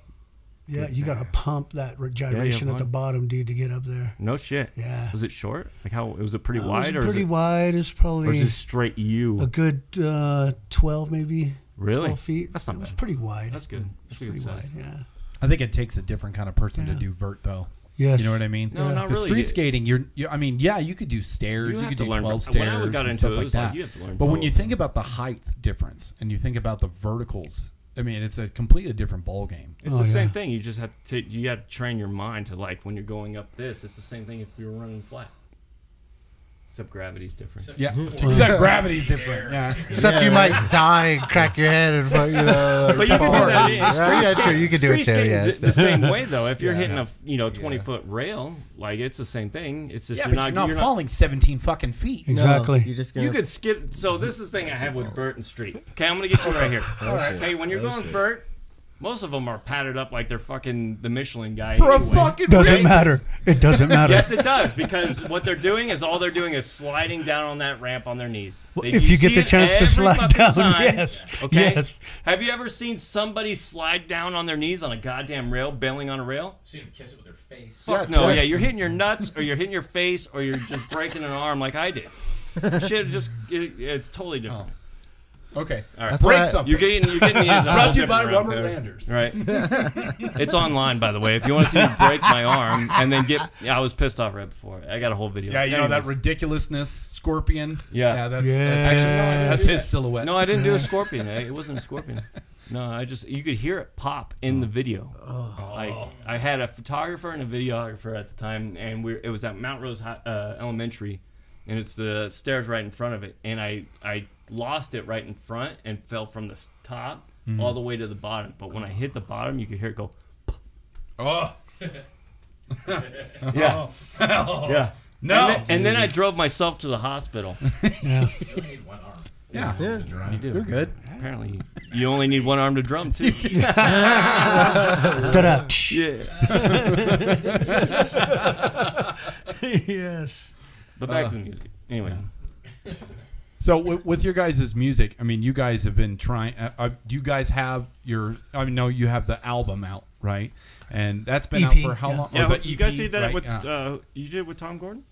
Yeah, you got to pump that gyration at the fun. bottom, dude, to get up there. No shit. Yeah. Was it short? Like how was it pretty It was wide, or pretty is it, wide. It's or probably is it straight U? a good 12, maybe. Really? 12 feet. That's not It was bad. pretty wide. That's good. That's a good Pretty size. wide, yeah. I think it takes a different kind of person to Yeah. do vert, though. Yes. You know what I mean? No, not The really. street skating, I mean, yeah, you could do stairs, you have could to do learn 12 both. stairs When I got and into stuff it, it like was like, that. you have to learn But when you both. think about the height difference and you think about the verticals, I mean, it's a completely different ball game. It's Oh, the same yeah. thing. You just have to train your mind to like when you're going up this. It's the same thing if you were running flat. Except gravity's different. Yeah, except gravity's different. Yeah, Except you might die and crack your head and fuck, But you can do that. In street yeah, skate- true. You can do street it too. skating Yeah. is the same way though. If you're Yeah, hitting yeah. a 20-foot rail, like it's the same thing. It's just yeah, you're but not you're not falling 17 fucking feet. Exactly. You're just gonna. You could skip. So this is the thing I have with vert and street. Okay, I'm gonna get you right here. Okay, when you're going vert, most of them are padded up like they're fucking the Michelin guy. For anyway. a fucking Doesn't race. matter. It doesn't matter. Yes, it does, because what they're doing is sliding down on that ramp on their knees. If you get see the it chance to every slide fucking down, time, yes. Okay. Yes. Have you ever seen somebody slide down on their knees on a goddamn rail, bailing on a rail? Seen him kiss it with their face. Fuck Yeah, no. twice. Yeah, you're hitting your nuts, or you're hitting your face, or you're just breaking an arm like I did. Shit, it's totally different. Okay. All right. That's Break why something. You're getting me into a whole Brought to you by different realm Rubber there. Landers. Right. It's online, by the way. If you want to see me break my arm and then get, I was pissed off right before. I got a whole video. Yeah, you know that Anyways. ridiculousness scorpion. Yeah. that's Yeah. actually that's his silhouette. No, I didn't do a scorpion. It wasn't a scorpion. No, you could hear it pop in the video. Like I had a photographer and a videographer at the time, and it was at Mount Rose Elementary, and it's the stairs right in front of it, and I lost it right in front and fell from the top all the way to the bottom. But when I hit the bottom, you could hear it go. Oh. Yeah. Oh. Yeah. No. And then I drove myself to the hospital. Yeah. You only need one arm. Yeah. You do. You're good. Apparently, you only need one arm to drum too. Ta-da. Yeah. Yes. But back to the music. Anyway. So with your guys' music, I mean, you guys have been trying. Do you guys have your? I mean, no, you have the album out, right? And that's been out EP, for how yeah. long? Yeah, Or the you EP, guys did that right, with yeah. you did it with Tom Gordon?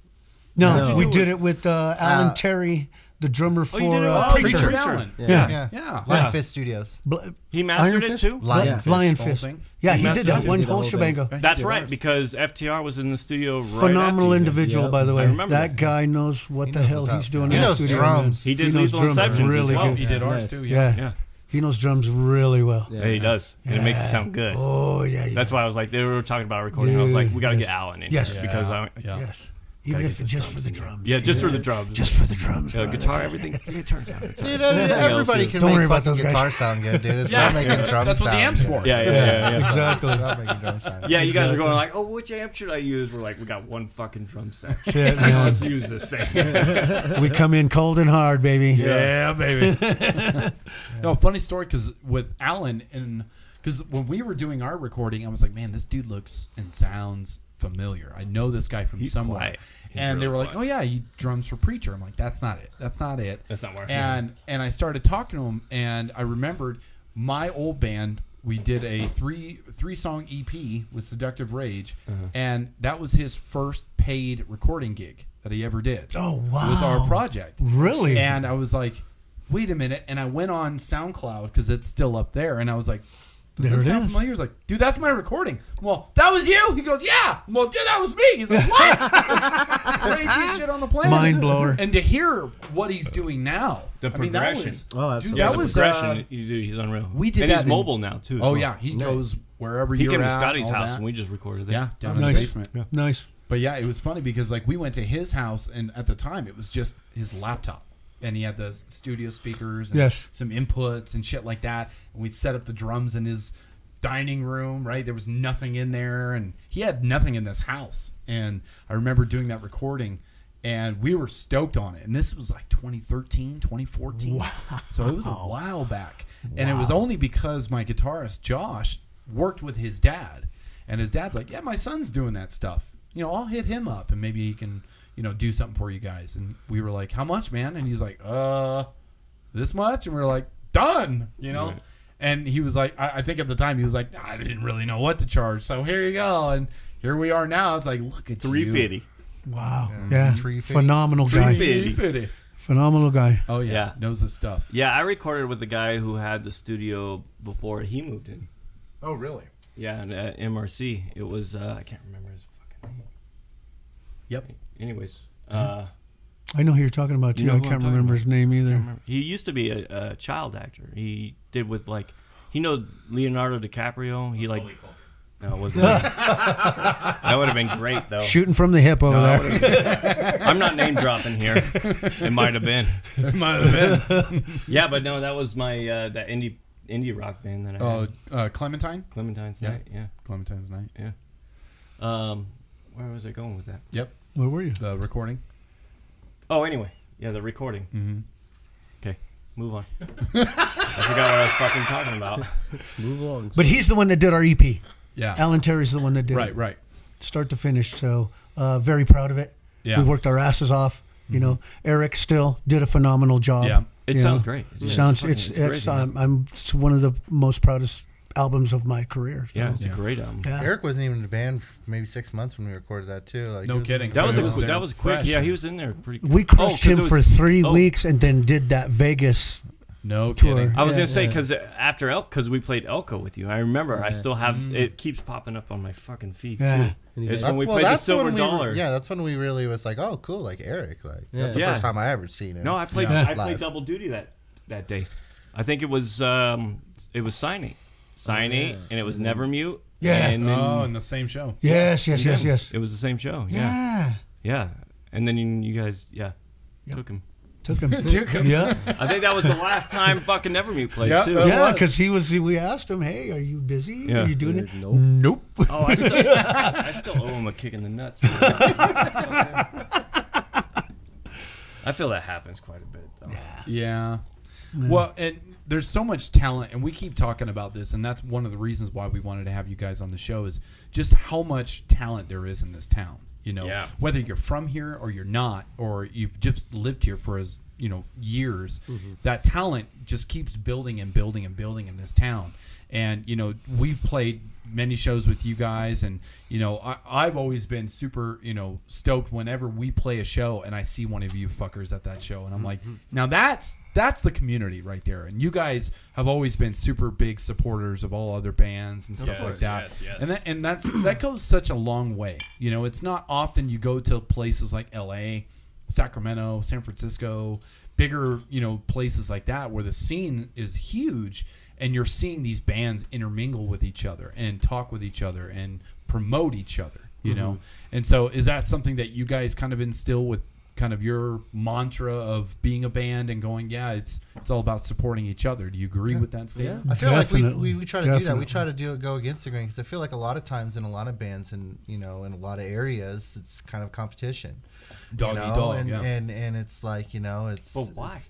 No, No. we did it with Alan Terry, the drummer for you did it with Preacher. Preacher Preacher. Allen. Yeah. Yeah. Yeah. Lion Fist Studios. He mastered Iron it Fist? too. Lion Yeah. Fist. Lion Whole Fist. thing? Yeah, he Master did that Fist one did the whole whole shebango. thing. That's He did right, ours. because FTR was in the studio right Phenomenal after you guys. individual, Yep. by the I way. remember That that. guy knows what the knows hell what's he's up. doing He in the knows studio. drums. man. He did knows Lethal drums Inceptions as really well. good. He did ours Nice. too. Yeah. Yeah. He knows drums really well. Yeah, he does. And it makes it sound good. Oh, yeah. That's why I was like, they were talking about recording. I was like, we got to Yes. get Alan in Yes. here because I, Yeah. Yes. Even Gotta if get it's the just for drums the in there. drums. yeah, just for the drums. Just for the drums. bro. guitar, That's it. everything. It turns out. It's all Dude, right. everybody can Don't worry make about fucking those guys. guitar sound good, dude. It's Yeah. not making drums That's what the sound amp's good. for. Yeah. Exactly. Not making drums sound good. Yeah, you guys are going like, oh, which amp should I use? We're like, we got one fucking drum set. Shit, man. Let's use this thing. We come in cold and hard, baby. Yeah, baby. No, funny story because with Alan and because when we were doing our recording, I was like, man, this dude looks and sounds familiar. I know this guy from He's somewhere. quiet. He's And they really were like, quiet. oh yeah, he drums for Preacher. I'm like, that's not it. That's not it. That's not where I And I started talking to him, and I remembered my old band. We did a three song EP with Seductive Rage, and that was his first paid recording gig that he ever did. Oh, wow. It was our project. Really? And I was like, wait a minute. And I went on SoundCloud because it's still up there. And I was like, does There this it sound is. familiar? He was like, dude, that's my recording. Well, that was you? He goes, yeah. Well, dude, that was me. He's like, what? Craziest shit on the planet. Mind blower. And to hear what he's doing now. The I mean, that progression. was, Oh, absolutely. dude, Yeah, that the was, progression. He's unreal. we did and that he's in- mobile now, too. as oh, well. yeah. He goes wherever He you're came to at, Scotty's all house, that. and we just recorded there. Yeah, down in Nice. the basement. Nice. But yeah, it was funny because like we went to his house, and at the time it was just his laptop, and he had the studio speakers and Yes. some inputs and shit like that. And we'd set up the drums in his dining room, right? There was nothing in there, and he had nothing in this house. And I remember doing that recording, and we were stoked on it. And this was like 2013, 2014. Wow. So it was a while back. And it was only because my guitarist, Josh, worked with his dad. And his dad's like, yeah, my son's doing that stuff. You know, I'll hit him up, and maybe he can, you know, do something for you guys. And we were like, how much, man? And he's like, this much? And we were like, done, you know? Right. And he was like, I think at the time he was like, I didn't really know what to charge. So here you go. And here we are now. It's like, look at you. $350. Wow. Yeah. Tree fitty. Phenomenal guy. $350. Phenomenal guy. Oh, yeah. Yeah. Knows his stuff. Yeah, I recorded with the guy who had the studio before he moved in. Oh, really? Yeah, and at MRC. It was, I can't remember his fucking name. Yep. Anyways, I know who you're talking about, too. You know I who I'm can't talking remember about. his name either. remember. He used to be a child actor. He did with like, you know, Leonardo DiCaprio. He like, no, it wasn't. That would have been great though. Shooting from the hip over No, there. that would've been- I'm not name dropping here. It might have been. It might have been. Yeah, but no, that was my that indie rock band that I had. Clementine? Clementine's Yeah. Night. Yeah. Clementine's Night. Where was I going with that? Yep. Where were you? The recording. Oh, anyway, yeah, the recording. Mm-hmm. Okay, move on. I forgot what I was fucking talking about. Move along. But he's the one that did our EP. Yeah. Alan Terry's the one that did Right, it. right. Start to finish. So very proud of it. Yeah. We worked our asses off. You know, Eric still did a phenomenal job. Yeah. It you sounds know. great. It sounds fucking- it's great, man. it's one of the most proudest albums of my career. So, Yeah, it's Yeah. a great album. yeah. Eric wasn't even in the band for maybe 6 months when we recorded that too. Like, No he was- kidding. That was So a it was that there was quick. fresh. Yeah, he was in there pretty. We crushed 'cause him it for was- 3 oh. weeks and then did that Vegas No tour. kidding. I was gonna say because because we played Elko with you. I remember. I still have it. Keeps popping up on my fucking feed Yeah. too. It's when we played the Silver Dollar. Yeah, that's when we really was like, oh, cool, like Eric. Like that's the Yeah. first time I ever seen it. No, I played. Yeah. I played double duty that day. I think it was signing, and it was Never Mute. Yeah. And then Oh, in the same show. Yes. it was the same show. Yeah. Yeah. And then you guys, took him. Took him. Yeah. I think that was the last time fucking Nevermute played Yeah. too. Yeah, because we asked him, hey, are you busy? Yeah. Are you doing it? Nope. Nope. Oh, I still owe him a kick in the nuts. I feel that happens quite a bit though. Yeah. Well, and there's so much talent, and we keep talking about this, and that's one of the reasons why we wanted to have you guys on the show is just how much talent there is in this town. Whether you're from here or you're not, or you've just lived here for years, that talent just keeps building and building and building in this town. And we've played many shows with you guys, and I've always been super stoked whenever we play a show and I see one of you fuckers at that show, and I'm like, now that's the community right there. And you guys have always been super big supporters of all other bands and stuff like that. Yes. And that goes such a long way. It's not often you go to places like L.A., Sacramento, San Francisco, bigger places like that where the scene is huge. And you're seeing these bands intermingle with each other and talk with each other and promote each other, And so is that something that you guys kind of instill with kind of your mantra of being a band and going, it's all about supporting each other? Do you agree with that statement? I feel Definitely. like we try to do that. We Definitely. try to go against the grain because I feel like a lot of times in a lot of bands and in a lot of areas, it's kind of competition. Dog eat dog, and, yeah. and it's like it's. But why?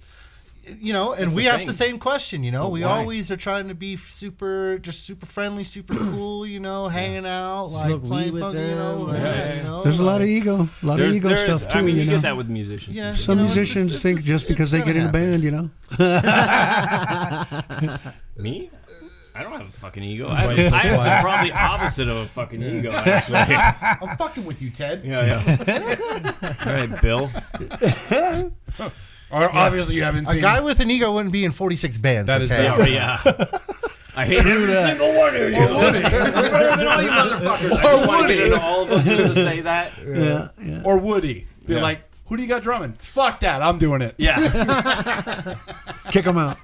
And That's we the ask thing. the same question, we why? always are trying to be super friendly, super cool, hanging out, like Smoke playing, weed with smoking, them, There's a lot of ego. A lot of ego There is- stuff, too, I mean, you know. get that with musicians. Yeah. Some it's- musicians it's- think it's- just because they it's get in a gonna band, Me? I don't have a fucking ego. That's why you're so quiet. I'm probably opposite of a fucking ego, actually. I'm fucking with you, Ted. Yeah. All right, Bill. Obviously, you haven't A seen guy with an ego wouldn't be in 46 bands. That is okay? Yeah. I hate every single one of you. I'm better than all you motherfuckers. I just want to get into all of them just to say that. Yeah. or Woody. Be Yeah. like, who do you got drumming? Fuck that. I'm doing it. Yeah. Kick them out.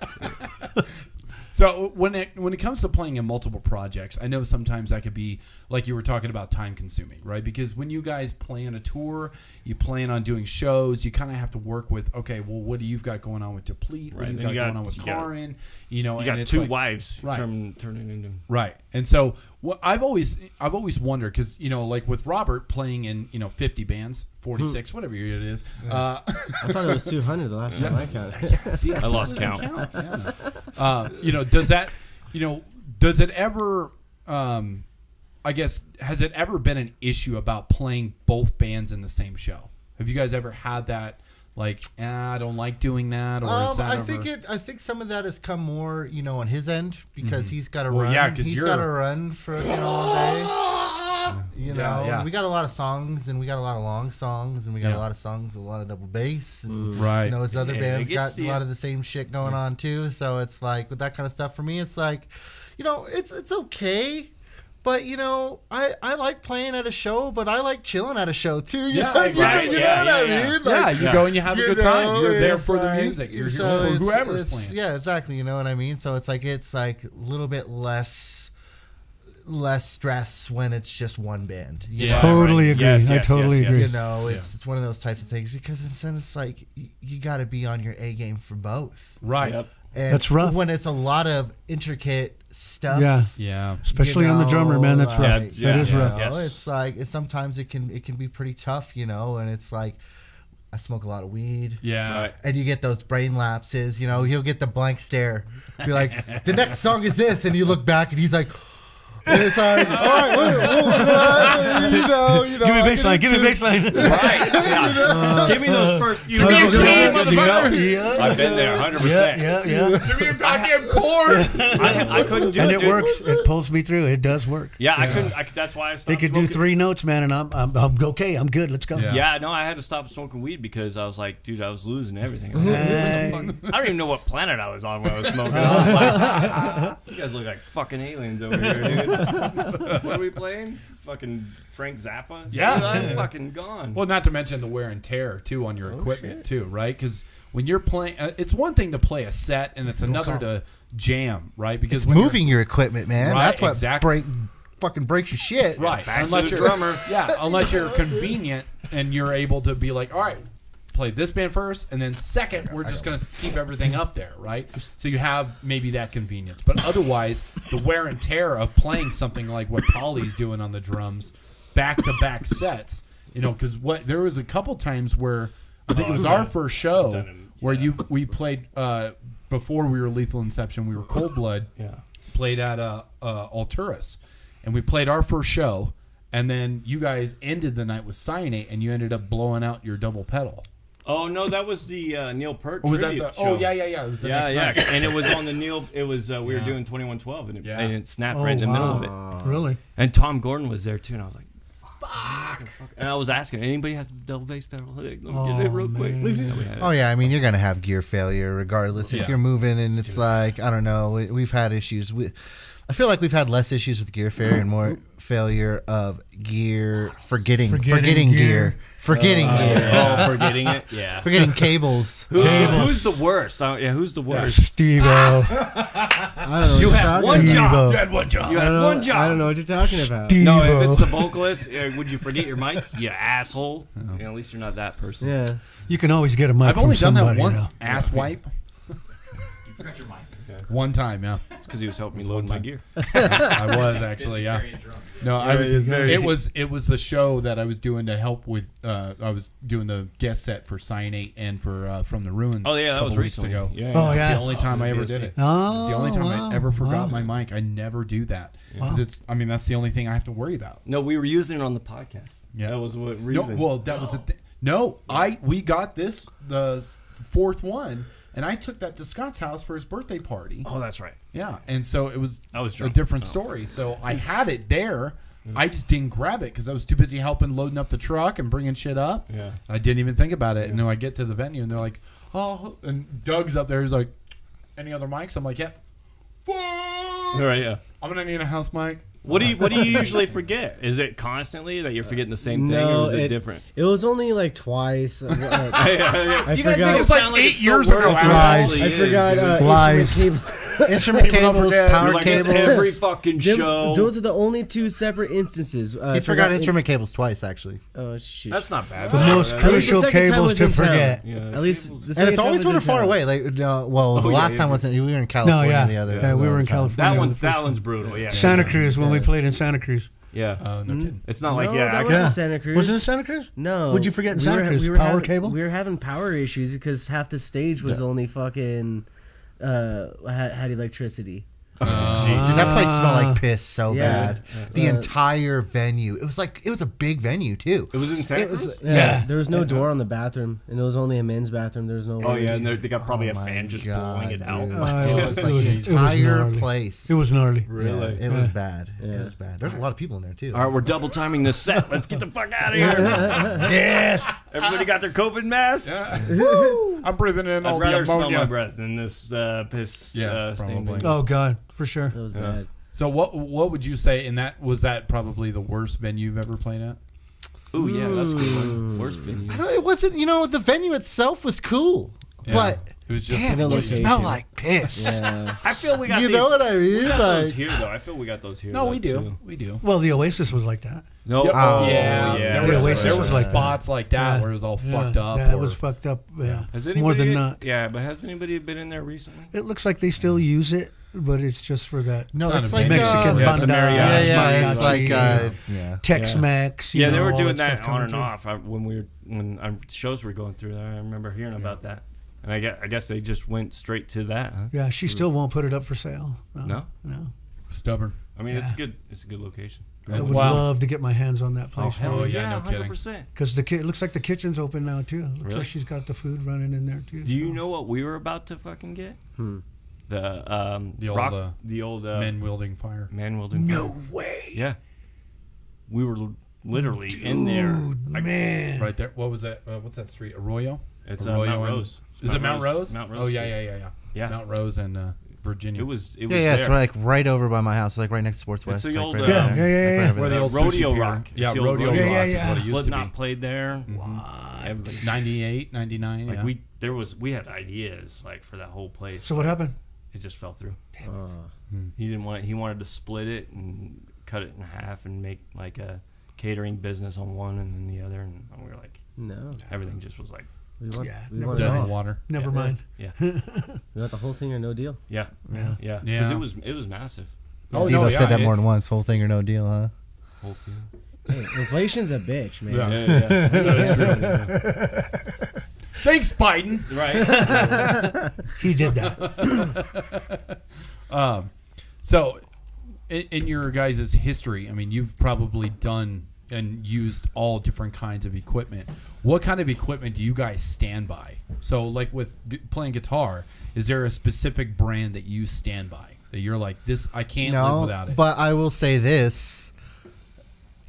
So when it comes to playing in multiple projects, I know sometimes that could be, like you were talking about, time consuming, right? Because when you guys plan a tour, you plan on doing shows, you kind of have to work with, okay, well, what do you got going on with Deplete? What Right, do you then got you got- going on with you got- Karin? You and got it's two like, wives Right. turning into. Right. And so what I've always wondered, because like with Robert playing in 50 bands, 46, whatever year it is. I thought it was 200 the last time I counted. See, I lost count. Does it ever? I guess has it ever been an issue about playing both bands in the same show? Have you guys ever had that? Like, I don't like doing that, or is that? I think some of that has come more, on his end because he's got to Well, run. yeah, 'cause he's you're- got to run for all day. Yeah. We got a lot of songs, and we got a lot of long songs, and we got Yeah. a lot of songs with a lot of double bass, and Right. his other Yeah, bands it gets got a lot of the same shit going on too. So it's like with that kind of stuff for me, it's like, it's okay. But I like playing at a show, but I like chilling at a show too. You know, exactly. you know what I Yeah. mean? Yeah, you go and you have a good time. You're there it's for the like- music. You're so here for it's- whoever's it's- playing. Yeah, exactly. You know what I mean? So it's like a little bit less stress when it's just one band. You Yeah. know? Totally right. agree. Yes, I yes, totally yes, agree. It's one of those types of things because then it's like you got to be on your A game for both. Right. Yep. And That's rough. when it's a lot of intricate stuff. Yeah. Yeah. Especially on the drummer, man. That's rough. like, Yeah, that is yeah, rough. yeah. It's like sometimes it can be pretty tough, and it's like I smoke a lot of weed. Yeah. Right. And you get those brain lapses, he'll get the blank stare. Be like, the next song is this, and you look back and he's like, And it's like, all right, you know. Give me baseline. Give me baseline. Right. Yeah. Give me those first few Give me a notes. key, I'm good to go. Yeah. I've been there 100%. Yeah. Give me your goddamn chord. I couldn't do And it, it dude. works. It pulls me through. It does work. Yeah, I couldn't. That's why I stopped They could do smoking. 3 notes, man, and I'm okay. I'm good. Let's go. Yeah. Yeah, no, I had to stop smoking weed because I was like, dude, I was losing everything. I was like, what the fuck? I don't even know what planet I was on when I was smoking. I was like, you guys look like fucking aliens over here, dude. What are we playing? Fucking Frank Zappa? Yeah. Dude, I'm fucking gone. Well, not to mention the wear and tear too on your equipment too, right? Because when you're playing, it's one thing to play a set, and it's another to jam, right? Because when Moving your equipment, man. Right, That's what exactly. fucking breaks your shit. right? Back to Unless the you're drummer. yeah, unless you're convenient and you're able to be like, all right, play this band first, and then second, we're just going to keep everything up there, right? So you have maybe that convenience, but otherwise, the wear and tear of playing something like what Polly's doing on the drums, back-to-back sets, you know, because there was a couple times where I think it was our first show where we played before we were Lethal Inception, we were Cold Blood, played at Alturas, and we played our first show, and then you guys ended the night with Cyanate, and you ended up blowing out your double pedal. Oh, no, that was the Neil Peart Or was that tribute the? show. Oh yeah. It was the next night. And it was on the Neil. It was we were doing 2112, and it snapped Oh, right in the middle of wow. it. Really? And Tom Gordon was there too, and I was like, "Fuck!" And I was asking, anybody has a double bass pedal? Like, let me get it real quick. man. Yeah, we had it. Oh yeah, I mean you're gonna have gear failure regardless if Yeah. you're moving, and it's like I don't know. We've had issues. I feel like we've had less issues with gear failure and more failure of gear forgetting gear. Forgetting gear. Oh, forgetting it. Yeah. Forgetting cables. Who's the worst? Who's the worst? Steve-O. I don't know. You what had you're one talking about. job. You had one job. You I had don't one know- job. I don't know what you're talking about. No, Steve-O. if it's the vocalist, would you forget your mic? You asshole. Yeah, at least you're not that person. Yeah. You can always get a mic I've from only done that somebody, once. though. Ass wipe. You forgot your mic. One time, yeah. It's because he was helping me load my gear. I was actually, yeah. Carrying drums. No, I Yeah, was. it's very- It was the show that I was doing to help with. I was doing the guest set for Cyanate and for From the Ruins. Oh yeah, a that couple was weeks recently. ago. Yeah. Oh, It's yeah. the only time I ever did it. Oh, It's the only time wow, I ever forgot wow. my mic. I never do that because it's. I mean, that's the only thing I have to worry about. No, we were using it on the podcast. Yeah. That was what No, reason. well, that was a thing. No, we got the fourth one, and I took that to Scott's house for his birthday party. Oh, that's right. Yeah, and so it was I was a drunk, different so. story. So I had it there. I just didn't grab it because I was too busy helping loading up the truck and bringing shit up. Yeah. I didn't even think about it. And then I get to the venue and they're like, oh, and Doug's up there. He's like, any other mics? I'm like, yeah. All right, yeah. I'm going to need a house mic. What do you usually forget? Is it constantly that you're forgetting the same thing, or is it different? It was only like twice. I I guys forgot. make it It was sound like 8 it's so years ago, worse than it Lies. actually I is, forgot dude. Lies. instrument cable. Instrument People don't cables, forget. power You're like, it's cables. every fucking show. Those are the only 2 separate instances. He's forgot instrument cables twice actually. Oh shoot! That's not bad. The most That's- crucial second time cables was to in town. forget. Yeah. At least, the And second it's time always was sort in of far town. away. Like, the last time wasn't. We were in California. yeah. The other. Yeah, we were in time. California. That one's brutal. Yeah. Santa Cruz, when we played in Santa Cruz. Yeah. Oh, no kidding. It's not like No, yeah. that I wasn't Yeah. Santa Cruz. Was it in Santa Cruz? No. What'd you forget in We Santa were- Cruz? we were Power having- cable? We were having power issues because half the stage was only fucking had electricity. Dude, that place smelled like piss so Yeah. bad. The entire venue. It was a big venue too. It was in Santa It was- Cruz? Yeah. There was no door on the bathroom, and it was only a men's bathroom. There was no. Oh yeah, and they got probably Oh a my fan just God, blowing it out. dude. It It was was it like was- the it was entire gnarly. place. It was gnarly. Really? It was bad. Yeah. It was bad. There's a lot of people in there too. All right, we're double timing this set. Let's get the fuck out of here. Yes. Everybody got their COVID masks. I'm breathing in all I'd the rather smell my ammonia. breath than this piss Yeah, stain. probably. Oh God, for sure. It was bad. So what would you say? And was that probably the worst venue you've ever played at? Ooh, yeah, that's a good one. Worst venue. It wasn't. The venue itself was cool, Yeah. but It was just damn, the it just location. smelled like piss. Yeah. I feel we got You these. know what I We mean? got those Like, here though. I feel we got those here. no, though, we do, too. we do. Well, the Oasis was like that. No, Yep. Oh, yeah, yeah. There The was, Oasis there was was like that. spots like that Yeah. where it was all fucked up. Yeah, it or- was fucked up. Yeah. Has anybody More than not. Yeah, but has anybody been in there recently? It looks like they still use it, but it's just for that no, It's not it's a like venue. Mexican Yeah, it's a banda, mariachi. yeah, it's like mariachi, yeah. Tex-Mex. Yeah, you they know, were all doing that that stuff on coming and through. off. When our shows were going through there, I remember hearing about that. And I guess they just went straight to that, huh? Yeah, she still won't put it up for sale. No? No. Stubborn. I mean, it's good. It's a good location. I would love to get my hands on that Oh, place. hell yeah, yeah, no kidding. 100%. Because it looks like the kitchen's open now too. Looks Really? like she's got the food running in there too. Do you know what we were about to fucking get? The old man wielding fire. Man wielding. No fire. way. Yeah. We were literally in there. Man. Right there. What was that? What's that street? Arroyo? It's Arroyo Mount and- Rose. Is it Mount Rose? Mount Rose. Oh, Street. yeah. Mount Rose and Virginia. It was Yeah, there. it's like right over by my house, like right next to Sports West. It's the like old, right yeah, over there. yeah, Like right over Where the there. old Rodeo sushi pier. Rock. It's Yeah, the old Rodeo Rodeo Rock Rock. is what it used to be. Slipknot played there. Everybody. 98, 99. Like yeah. we had ideas like for that whole place. So what happened? It just fell through. He wanted to split it and cut it in half and make like a catering business on one and then the other, and we were like, No. everything just was like, We want, Yeah, we never want it Dead all. in water. Never mind. yeah, We want the whole thing or no deal. yeah, Yeah. yeah, Yeah. because it was massive. Oh, Steve no, said that it- more than once. Whole thing or no deal, huh? Whole thing. Hey, inflation's a bitch, man. Yeah. Yeah. Thanks, Biden. Right. He did that. So, in your guys' history, I mean, you've probably done and used all different kinds of equipment. What kind of equipment do you guys stand by? So, like with playing guitar, is there a specific brand that you stand by that you're like, this, I can't live without it? But I will say this: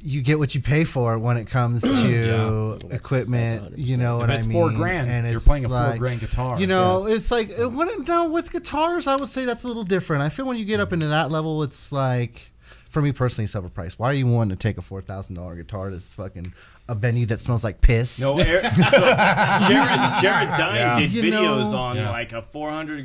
you get what you pay for when it comes to equipment. that's You know if what I it's mean? $4,000, And you're it's playing a like, $4,000 guitar. You know, it's like with guitars, I would say that's a little different. I feel when you get up into that level, it's like, for me personally, it's overpriced. Why are you wanting to take a $4,000 guitar to fucking a venue that smells like piss? No, Jared Dine did You videos know- on Yeah. like a $400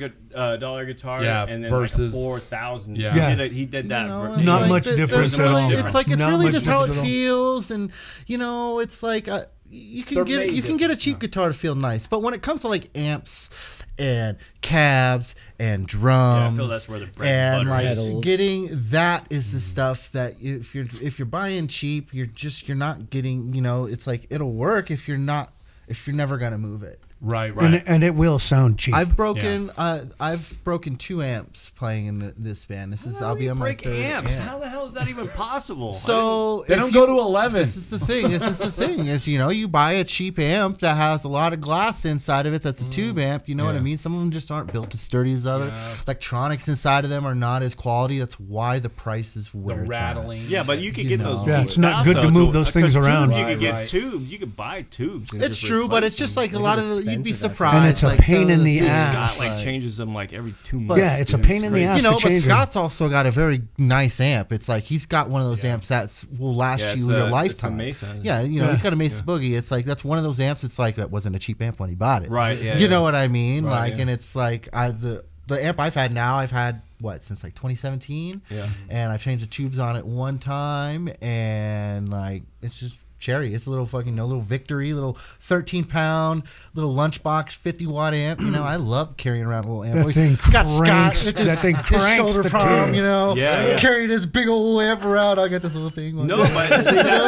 guitar Yeah, and then versus- like a 4,000. Yeah. He did that. You know, for- it's Not like much difference there's at really- all. It's like it's Not really much just how it difference at all. feels, and you know, it's like you can They're get made you can get a cheap guitar to feel nice, but when it comes to like amps and cabs and drums, feel that's where the bread and and butter like is. Pedals. getting that is the stuff that if you're buying cheap, you're not getting. You know, it's like it'll work if you're never gonna move it. right. And it will sound cheap. I've broken 2 amps playing in this band. I'll be on my break third amps. amp. How the hell is that even possible? So They if don't you- go to 11. This is the thing. Is you know, you buy a cheap amp that has a lot of glass inside of it. That's a tube amp. You know what I Yeah. mean? Some of them just aren't built as sturdy as other. Yeah. Electronics inside of them are not as quality. That's why the price is The where it's at. rattling. Yeah, but you could You get know. those. Yeah, it's not out, good to though, move those things because around. Tubes, you could Right, get right. tubes. You could buy tubes. And It's just true, but replace it's just them. like a They're lot of you'd be expensive, actually. surprised. And it's a like, pain some in of the things ass. Scott like like- changes them like every 2 months. Yeah, it's a pain in the ass You know, to but change them. Scott's also got a very nice amp. It's like he's got one of those amps that will last Yeah, it's you the- your it's the lifetime. Mesa. Yeah, you know, Yeah. he's got a Mesa Boogie. It's like that's one of those amps. It's like it wasn't a cheap amp when he bought it. Right, yeah, You yeah. know what I mean? Right, like, yeah. and it's like the amp I've had now. I've had since like 2017. Yeah. And I changed the tubes on it one time, and like it's just cherry. It's a little fucking little Victory, little 13-pound little lunchbox 50-watt amp. You know, I love carrying around a little amp. That thing Got cranks. Scott with That thing his cranks shoulder the palm, tune. you know, Yeah, yeah. carrying this big old amp around. I got this little thing. No, but see, that's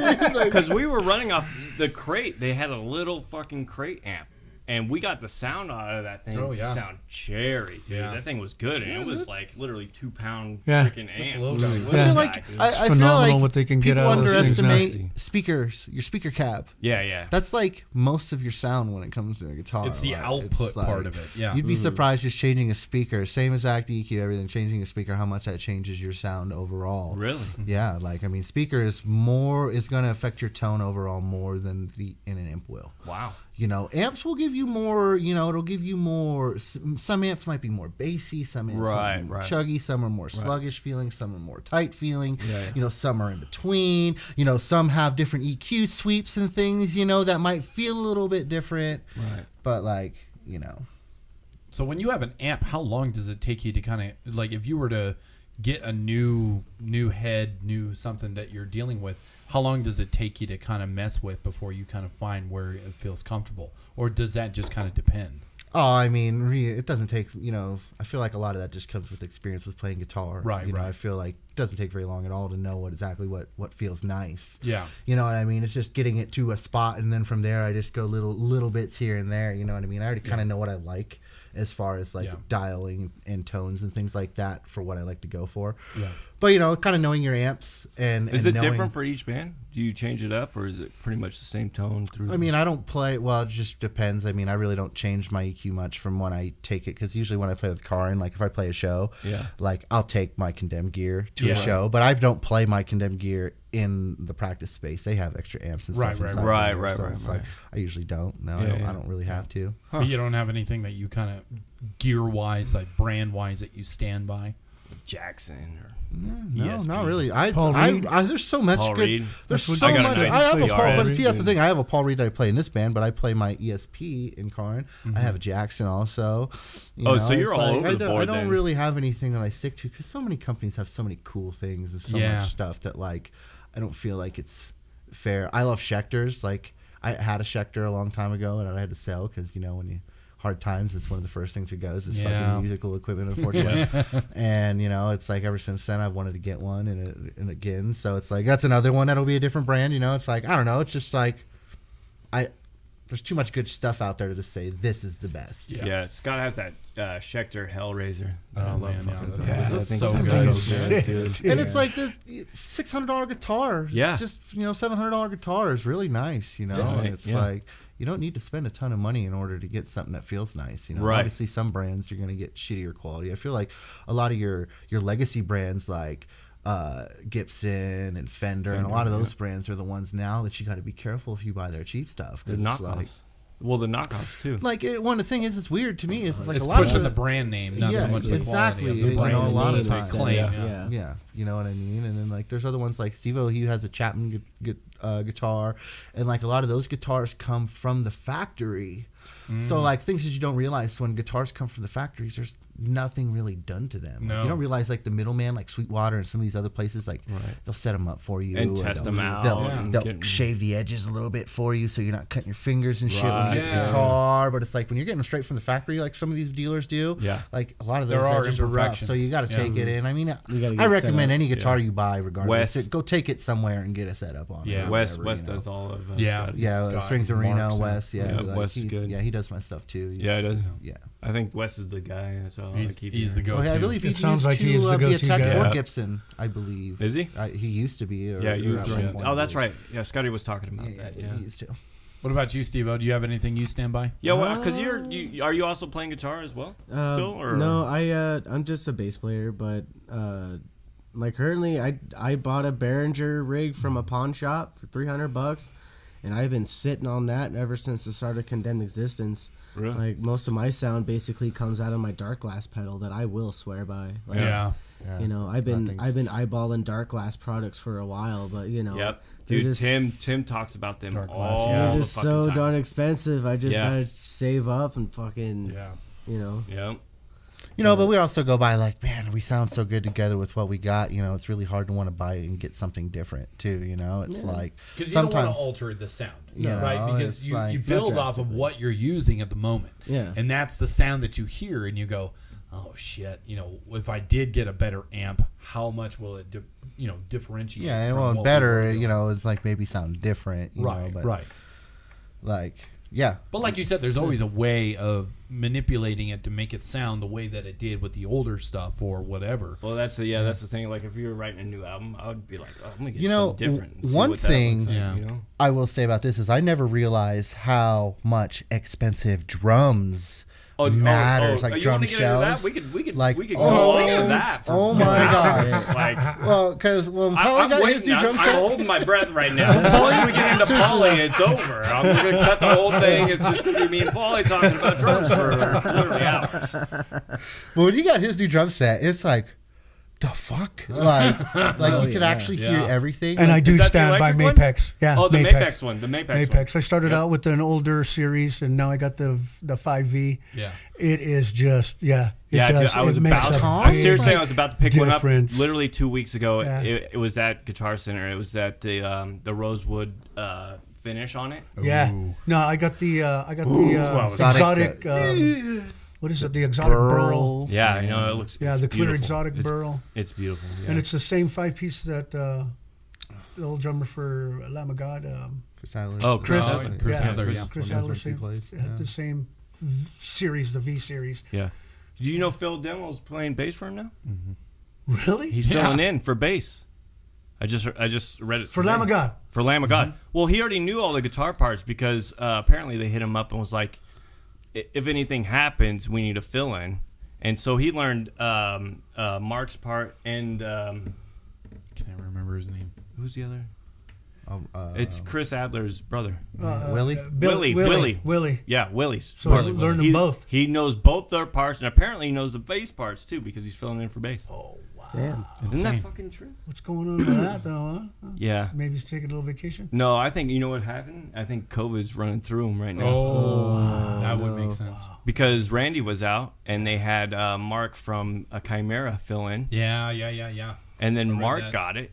the thing. Like- Because we were running off the crate. They had a little fucking crate amp. And we got the sound out of that thing. Oh, yeah. To sound cherry, dude. Yeah. That thing was good. And it was like literally 2-pound Yeah. freaking Just a amp. little guy. Little I Yeah. feel guy, like dude. I feel phenomenal like what they can get people out of those things now. underestimate speakers, your speaker cab. Yeah, yeah. That's like most of your sound when it comes to a guitar. It's the Like, output it's like- part of it. Yeah. You'd be surprised just changing a speaker, same exact EQ, everything, changing a speaker, how much that changes your sound overall. Really? Yeah, like I mean, speaker is going to affect your tone overall more than in an amp will. Wow. You know, amps will give you more. You know, it'll give you more. Some amps might be more bassy. Some amps might be more Right. chuggy. Some are more sluggish feeling. Some are more tight feeling. Yeah, yeah. You know, some are in between. You know, some have different EQ sweeps and things. You know, that might feel a little bit different. Right. But like, you know, So when you have an amp, how long does it take you to kind of like if you were to get a new head, new something that you're dealing with, how long does it take you to kind of mess with before you kind of find where it feels comfortable? Or does that just kind of depend? oh, I mean, it doesn't take. You know, I feel like a lot of that just comes with experience with playing guitar. Right, You know, right. I feel like doesn't take very long at all to know exactly what feels nice. Yeah. You know what I mean? It's just getting it to a spot, and then from there I just go little bits here and there. You know what I mean? I already kind of know what I like as far as like dialing and tones and things like that for what I like to go for. Yeah. But you know, kind of knowing your amps and Is it knowing, different for each band? Do you change it up, or is it pretty much the same tone through? I mean, I don't play. Well, it just depends. I mean, I really don't change my EQ much from when I take it, because usually when I play with Karin, like if I play a show, like I'll take my condemned gear to a show, but I don't play my condemned gear in the practice space. They have extra amps and stuff. Right. I usually don't. No, I don't really have to. But you don't have anything that you kind of gear wise, like brand wise, that you stand by. Jackson or no, not really. Paul Reed. There's so much Paul good. Reed. There's so I got much. a nice I have a PRS. Paul, but see, that's the thing. I have a Paul Reed that I play in this band, but I play my ESP in Karin. I have a Jackson also. So you're all over the board. I don't then. really have anything that I stick to, because so many companies have so many cool things and so much stuff that like I don't feel like it's fair. I love Schecters. Like I had a Schecter a long time ago, and I had to sell because when you hard times, it's one of the first things that goes is fucking musical equipment, unfortunately. And it's like ever since then I've wanted to get one and again, so it's like that's another one that'll be a different brand. It's like I don't know, it's just like there's too much good stuff out there to just say this is the best. Scott has that Schecter Hellraiser. I love I think so good, dude. And it's like this $600 guitar. It's just $700 guitar is really nice. And it's like you don't need to spend a ton of money in order to get something that feels nice. Obviously some brands you're going to get shittier quality. I feel like a lot of your legacy brands like Gibson and Fender and a lot of those brands are the ones now that you got to be careful if you buy their cheap stuff. The knockoffs. Well, the knockoffs too. Like one of the things it's weird to me is it's like it's a lot pushing of the brand name, not so much the exactly. quality of the brand. A lot of times, claim. Yeah, you know what I mean. And then like there's other ones like Steve-O. He has a Chapman guitar, and like a lot of those guitars come from the factory. So like things that you don't realize when guitars come from the factories, there's nothing really done to them. No. You don't realize like the middleman, like Sweetwater and some of these other places, like they'll set them up for you and test them out. They'll shave the edges a little bit for you, so you're not cutting your fingers and shit when you get the guitar. But it's like when you're getting them straight from the factory, like some of these dealers do. Like a lot of those edges are rough, so you got to take it in. I mean, I recommend any guitar you buy, regardless. Go take it somewhere and get a setup on. Yeah, Wes does all of. Strings Arena, Wes. Wes is good. Yeah, he does my stuff too. Yeah, he does. Yeah. I think Wes is the guy. So he's the go-to. I believe he sounds like he is the be a go-to tech guy. for Gibson, I believe. Is he? He used to be. He used to. Oh, that's right. Yeah, Scotty was talking about that. Yeah, he used to. What about you, Steve-O? Do you have anything you stand by? Yeah, well, because are you also playing guitar as well? Still? Or? No, I'm just a bass player, but like currently I bought a Behringer rig from a pawn shop for $300, and I've been sitting on that ever since the start of Condemned Existence. Really? Like most of my sound basically comes out of my Dark Glass pedal that I will swear by. Like, I've been eyeballing Dark Glass products for a while, but Yep. Dude, Tim talks about them all they're the just fucking so time. darn expensive. I just gotta save up and fucking Yep. But we also go by like, man, we sound so good together with what we got. It's really hard to want to buy it and get something different too. It's like because you don't want to alter the sound, right? Because you build off of what you're using at the moment, and that's the sound that you hear, and you go, oh shit, if I did get a better amp, how much will it, differentiate? Yeah, well, better, it's like maybe sound different, right? Like. Yeah, but like you said, there's always a way of manipulating it to make it sound the way that it did with the older stuff or whatever. Well, that's the thing. Like if you were writing a new album, I would be like, I'm gonna get something different. One thing I will say about this is I never realized how much expensive drums matters, like drum shells. We could go into that. Oh my god! Because Paulie got his new drum set. I'm holding my breath right now. Once we get into Paulie, it's over. I'm gonna cut the whole thing. It's just gonna be me and Paulie talking about drums for literally hours. But when he got his new drum set, it's like, the fuck? Like you could actually hear everything. And I do stand by Mapex. Yeah. Oh, the Mapex one. The Mapex one. I started out with an older series, and now I got the 5V. Yeah. It is just, it does. Dude, I was about to pick one up literally 2 weeks ago. Yeah. It was at Guitar Center. It was at the Rosewood finish on it. Yeah. Ooh. No, I got the exotic what is it? The exotic burl. Yeah, I know it looks. Yeah, it's the clear beautiful. exotic burl. It's beautiful. Yeah. And it's the same 5-piece that the old drummer for Lamb of God. Chris Adler. Oh, Chris. Chris yeah, Adler, yeah. Chris When Adler he plays, had the same series, the V series. Yeah. Do you know Phil Demo's playing bass for him now? Really? He's filling in for bass. I just read it For today. Lamb of God. For Lamb of God. Well, he already knew all the guitar parts because apparently they hit him up and was like, if anything happens, we need a fill in. And so he learned Mark's part and Can't remember his name. who's the other? It's Chris Adler's brother. Willie? Willie. Yeah, Willie's. So he learned them both. He knows both their parts, and apparently he knows the bass parts too because he's filling in for bass. Oh, wow. Damn. Isn't that fucking true? What's going on with that, though, huh? Yeah. Maybe he's taking a little vacation? No, I think, you know what happened? I think COVID's running through him right now. Oh, that would make sense. Because Randy was out, and they had Mark from a Chimera fill in. Yeah. And then read Mark that. got it,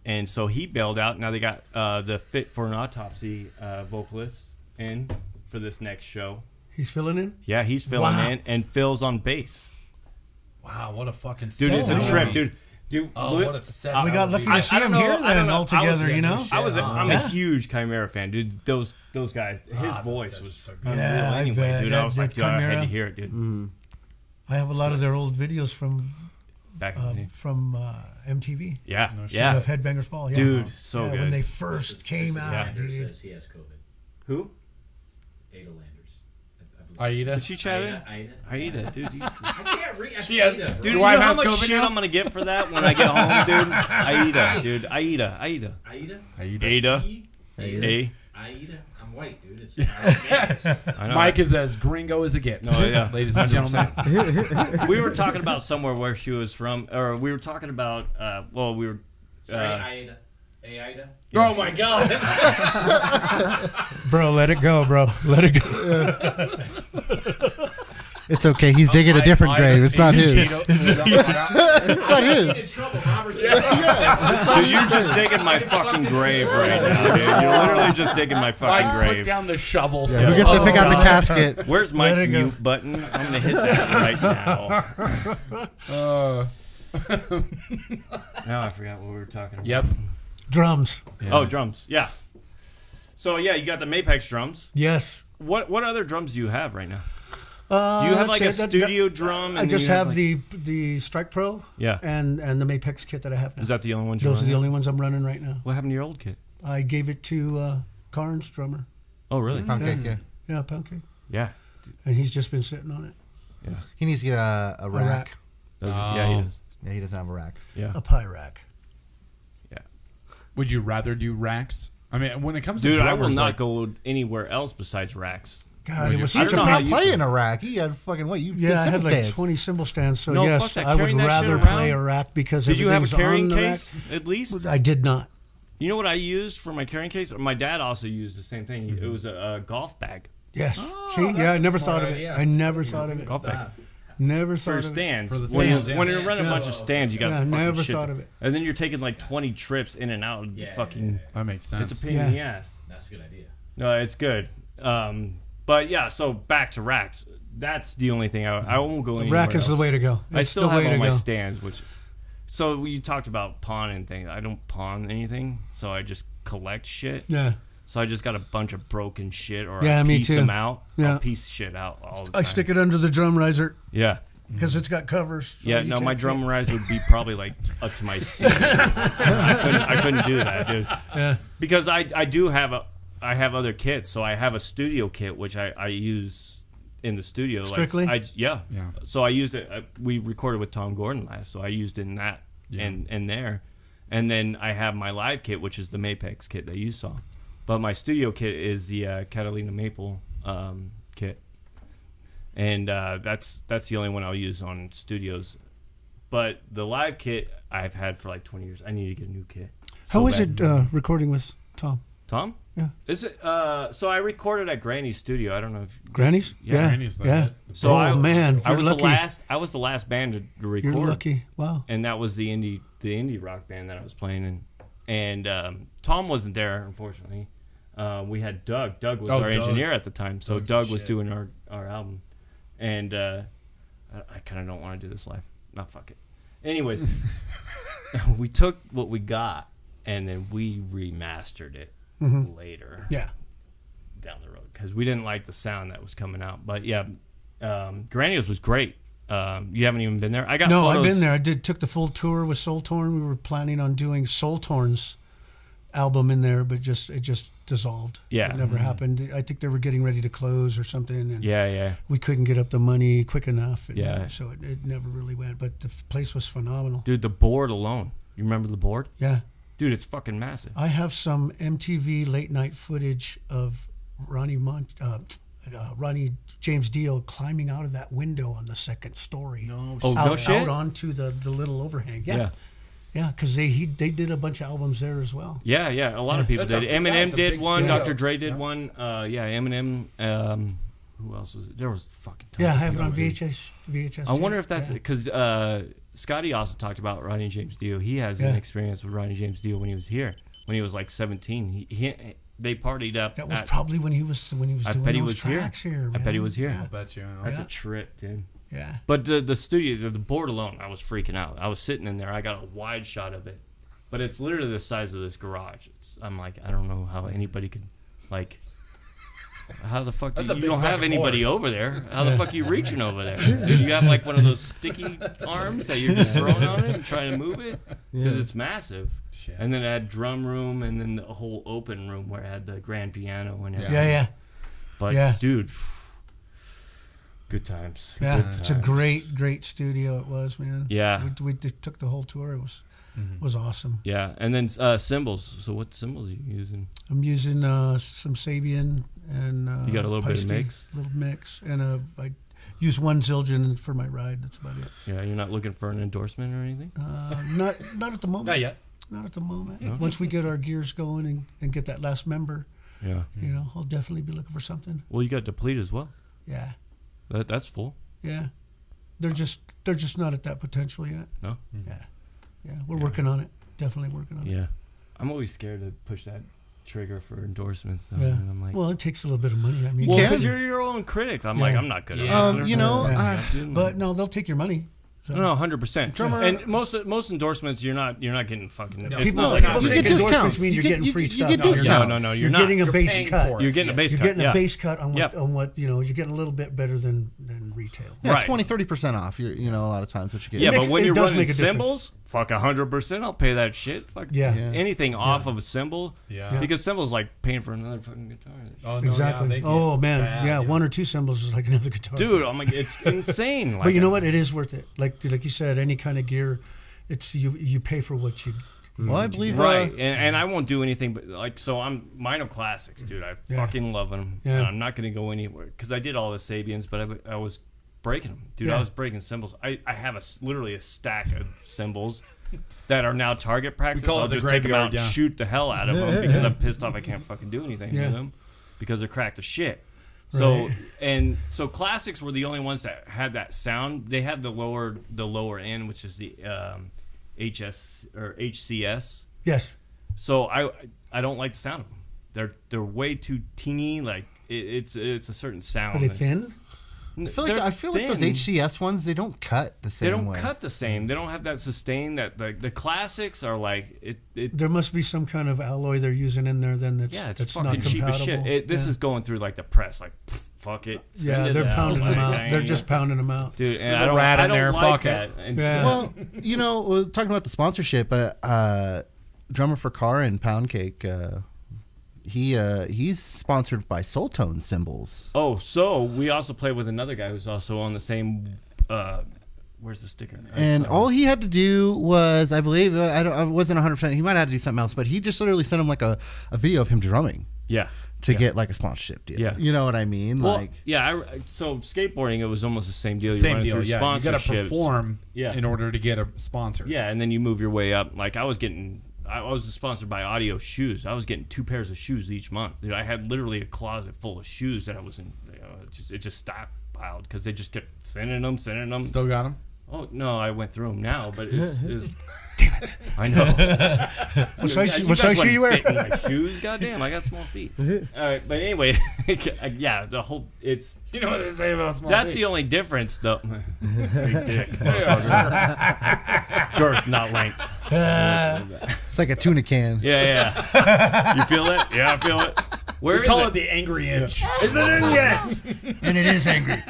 and so he bailed out. Now they got the Fit for an Autopsy vocalist in for this next show. He's filling in? Yeah, he's filling Wow. in, and Phil's on bass. Wow, what a fucking Dude, it's a set. trip, dude. Oh, what a set. We got lucky to see I don't him know, here I don't then know. all together, you know? I'm Yeah. a huge Chimera fan, dude. Those guys, his voice was so unreal. Yeah, I Anyway, bet. dude, I was That like, dude, I had Chimera. to hear it, dude. I have a lot of their old videos from Back in the day. MTV. Yeah, Yeah. yeah, Of Headbangers Ball. Yeah. dude, so Yeah, good. when they first came out, Yeah. dude. Says he has COVID. Who? Ada Landers. Aida. Did she chat in? Aida. Aida, dude. I can't read. She has- Aida, bro. Dude, Your you know wife how has much COVID shit now? I'm gonna get for that when I get home, dude? Aida, dude. Aida. Aida. Ada. Aida. A. Aida. I'm white, dude. It's not I know. Mike is as gringo as it gets. Oh, yeah. Ladies and gentlemen. We were talking about somewhere where she was from, or we were talking about, we were. Sorry, Aida. Aida. Oh my God. Bro, let it go, bro. Let it go. It's okay. He's digging a different grave. It's not his. It's not In his. trouble, Robert. Dude, you're just digging my fucking grave right now, dude. You're literally just digging my fucking Mike, put grave. down the shovel. Who gets to pick out the casket? Where's Mike's Let it go. mute button? I'm gonna hit that right now. Now I forgot what we were talking about. Yep. Drums. Oh, drums. Yeah. So yeah, you got the Mapex drums. Yes. What other drums do you have right now? Do you have like a studio drum? I and just you have like- the Strike Pro. Yeah. And the Mapex kit that I have now. Is that the only ones you're Those are the running? only ones I'm running right now. What happened to your old kit? I gave it to Karn's drummer. Oh, really? Pancake, yeah. Yeah, Pound Cake. Yeah. And he's just been sitting on it. Yeah. He needs to get a rack. rack. Does it? Yeah, he does. Yeah, he doesn't have a rack. Yeah. A pie rack. Yeah. Would you rather do racks? I mean, when it comes to Dude, I drummers, will not like, go anywhere else besides racks. God, it was I such don't a know how big you Play feel. in a rack. You had fucking what? You Yeah, I did had cymbal like stands. 20 cymbal stands. So No, yes, fuck that. I would Carrying that shit rather around? play a rack because Did you have a everything's carrying on the case rack. at least? I did not. You know what I used for my carrying case? My dad also used the same thing. It was a golf bag. Yes. See, yeah, I never thought of it. idea. I never thought of it. Golf bag. Never For thought of it. stands. For the When stands, you- yeah. when you're running a Yeah. bunch of stands, you got Yeah, to fucking never shit. thought of it. And then you're taking like 20 trips in and out. Yeah, Fucking. that makes sense. It's a pain in the ass. That's a good idea. No, it's good. But yeah, so back to racks. That's the only thing I won't go anywhere Rack is else. the way to go. I It's still the have way all to my go. stands, which. So you talked about pawning things. I don't pawn anything, so I just collect shit. Yeah. So I just got a bunch of broken shit, or Yeah, I me piece too. them out. Yeah. I'll piece shit out all the time. I stick it under the drum riser Yeah. because it's got covers. so Yeah, you no, can't my see drum it. riser would be probably like up to my seat. I couldn't do that, dude. Yeah. Because I have other kits, so I have a studio kit which I use in the studio. Strictly? Like, yeah. Yeah. So I used it. We recorded with Tom Gordon last, so I used it in that and there, and then I have my live kit, which is the Mapex kit that you saw, but my studio kit is the Catalina Maple kit, and that's the only one I'll use on studios. But the live kit I've had for like 20 years. I need to get a new kit. How So was bad. it recording with Tom? Tom? Yeah. Is it? So I recorded at Granny's studio. I don't know if Granny's? Yeah. Granny's like Yeah. that. So oh man, I you're was lucky. I was the last band to record. You're lucky. Wow. And that was the indie rock band that I was playing in. And Tom wasn't there, unfortunately. We had Doug. Doug was our Doug. engineer at the time, so Doug's Doug was shit. doing our album. And I kind of don't want to do this live. Not fuck it. Anyways, we took what we got and then we remastered it later. Yeah. Down the road because we didn't like the sound that was coming out. But yeah, Grandiose was great. You haven't even been there. I got No, photos. I've been there. I took the full tour with Soul Torn. We were planning on doing Soul Torn's album in there, but it just dissolved. Yeah. It never happened. I think they were getting ready to close or something, and Yeah. we couldn't get up the money quick enough. And Yeah. so it never really went. But the place was phenomenal. Dude, the board alone. You remember the board? Yeah. Dude, it's fucking massive. I have some MTV late night footage of Ronnie James Dio climbing out of that window on the second story. No, Oh, no shit? Out onto the little overhang. Yeah, because they did a bunch of albums there as well. Yeah. A lot of people That's did. a Eminem did big one. studio. Dr. Dre did one. Eminem. Who else was it? There was fucking tons Yeah, I of have it on people. VHS. I wonder if that's yeah. because Scotty also talked about Ronnie James Dio. He has an experience with Ronnie James Dio when he was here, when he was like 17. They partied up. That was probably when he was doing I bet he those was here. tracks here. I bet he was here. I bet you. That's Yeah. a trip, dude. Yeah. But the studio, the board alone, I was freaking out. I was sitting in there. I got a wide shot of it, but it's literally the size of this garage. I'm like, I don't know how anybody could, like, how the fuck do That's a you big don't have fucking anybody board. over there? How the fuck are you reaching over there? Do you have like one of those sticky arms that you're just throwing on it and trying to move it? Because it's massive. Shit. And then it had drum room and then a whole open room where it had the grand piano and everything. Yeah. But dude, good times. Yeah. Good It's a times. great studio. It was, man. Yeah. We took the whole tour. It was awesome. Yeah, and then Cymbals. So what cymbals are you using? I'm using some Sabian and You got a little bit of Peisty, mix? little mix, and I use one Zildjian for my ride. That's about it. Yeah, you're not looking for an endorsement or anything? Not at the moment. Not yet. Not at the moment. Once we get our gears going and get that last member, Yeah. I'll definitely be looking for something. Well, you got Deplete as well. Yeah, That's full. yeah. They're just not at that potential yet. No? Yeah, we're working on it. Definitely working on it. Yeah. I'm always scared to push that trigger for endorsements. Though, Yeah. and I'm like, Well, it takes a little bit of money. I mean, well, can. because you're your own critic. I'm like, I'm not good at it. You know, but no, they'll take your money. So. No, 100%. Drummer- And most endorsements, you're not getting fucking. It's People, not like people You think get endorsements discounts. mean You you're get- getting you- free you stuff. get No, discounts. No, you're not. getting a base paying cut. for it. You're getting a base You're cut. getting yeah. a base cut on what Yep. you're getting a little bit better than retail. Yeah, Right. 20-30% off. You're, a lot of times what you get. Yeah, makes- but when it you're does running make a difference. cymbals, fuck 100%, I'll pay that shit. Fuck Yeah. anything off of a cymbal. Yeah. Because cymbals like paying for another fucking guitar. Oh, no, Exactly. yeah, they get Oh man, bad, yeah, one or two cymbals is like another guitar. Dude, I'm like, it's insane. Like, but you know what? It is worth it. Like you said, any kind of gear, it's you pay for what you. Well, I believe Right, and I won't do anything but like so. I'm mine are classics, dude. I fucking love them. Yeah. And I'm not gonna go anywhere because I did all the Sabians, but I was breaking them, dude. Yeah. I was breaking cymbals. I have literally a stack of cymbals that are now target practice. call it I'll the just take them out, graveyard, yeah. shoot the hell out of them because I'm pissed off. I can't fucking do anything Yeah. with them because they're cracked to shit. So Right. so classics were the only ones that had that sound. They had the lower end, which is the HS or HCS. Yes. So I don't like the sound of them. They're way too teeny. Like it's a certain sound. Are they thin? I feel like those HCS ones, they don't cut the same They don't way. cut the same. They don't have that sustain. That the classics are like it. There must be some kind of alloy they're using in there. Then that's Yeah, it's that's fucking not cheap as compatible. shit. This Yeah. is going through like the press. Like fuck it. Send Yeah, it they're out, pounding like, them out. dang. They're just pounding them out. Dude. And There's I a don't, rat I in don't there, like fuck that. it. And Yeah. Well, we're talking about the sponsorship, drummer for Car and Pound Cake, he's sponsored by Soul Tone Cymbals. Oh, so we also play with another guy who's also on the same. Where's the sticker? And It's, all he had to do was, I believe, I wasn't 100%. He might have had to do something else, but he just literally sent him like a video of him drumming yeah. to get like a sponsorship deal. Yeah. You know what I mean? Well, like, yeah. So skateboarding, it was almost the same deal. You Same run deal. through Yeah, you got to sponsorships. perform Yeah. in order to get a sponsor. Yeah, and then you move your way up. Like I was sponsored by Audio Shoes. I was getting 2 pairs of shoes each month. Dude, I had literally a closet full of shoes that I was in. It just stockpiled because they just kept sending them. Still got them. Oh no, I went through them now, but it's damn it! I know. What size shoe you wear? Fit in my shoes, goddamn! I got small feet. All right, but anyway, yeah, the whole it's. You know what they say about small That's feet? the only difference, though. Big dick, girth, not length. It's like a tuna can. Yeah. You feel it? Yeah, I feel it. Where We is call it? it the angry inch. Is it in yet? And it is angry.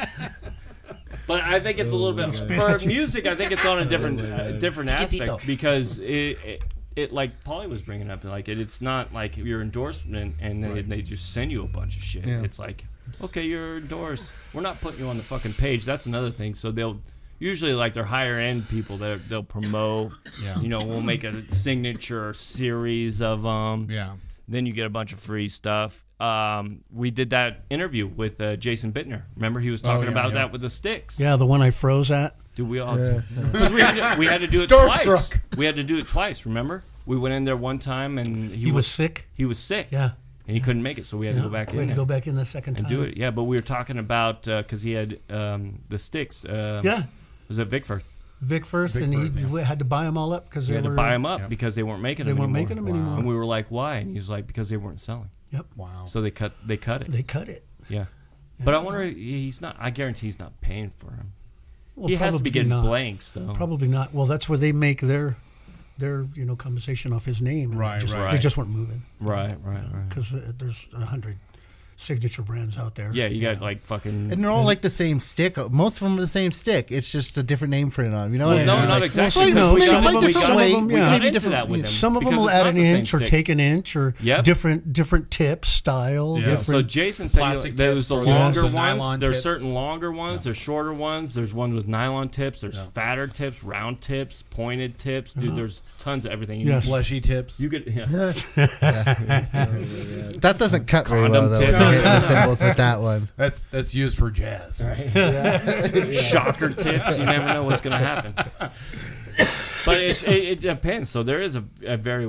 But I think it's a little bit for music. I think it's on a different aspect because it like Paulie was bringing up, like it's not like your endorsement and they just send you a bunch of shit. Yeah. It's like, okay, you're endorsed. We're not putting you on the fucking page. That's another thing. So they'll usually like they're higher end people. They'll promote. Yeah. You know, we'll make a signature series of them. Yeah. Then you get a bunch of free stuff. We did that interview with Jason Bittner. Remember, he was talking about that with the sticks. Yeah, the one I froze at. Do we all? Because we had to do it Starstruck. twice. We had to do it twice. Remember, we went in there one time and He was sick. He was sick. Yeah. And he couldn't make it, so we had to go back We in had to there go back in the second time. and do it. Yeah, but we were talking about because he had the sticks. Yeah. Was it Vic first? Vic first, and he had to buy them all up because He they had were to buy them up because they weren't making They them weren't anymore. making them anymore. And we were like, why? And he was like, because they weren't selling. Yep. Wow. So they cut it. They cut it. Yeah. But I wonder, he's not. I guarantee he's not paying for him. Well, He has to be probably getting not. blanks though. Probably not. Well, that's where they make their compensation off his name. And Right, They right. just weren't moving. Right. Because there's 100 signature brands out there. Yeah, you got like fucking. And they're all like the same stick. Most of them are the same stick. It's just a different name printed on. You know Well, what I no, mean? not Like, exactly. well, Because some we of got them we different got- way. we Yeah. got Maybe into different- that with them. Some of them because will it's add not an the same inch or stick. take an inch or Yep. different tips, style. Yeah. So Different. Jason said Plastic there's the tips or longer the nylon ones. There's tips. certain longer ones. There's shorter ones. There's ones with nylon tips. There's fatter tips, round tips, pointed tips. Dude, there's tons of everything. Yes. Fleshy tips. You could. Yeah. That doesn't cut very well, Condom though. tip. Hitting the cymbals with that one. That's used for jazz. Shocker tips. You never know what's gonna happen. But it depends. So there is a very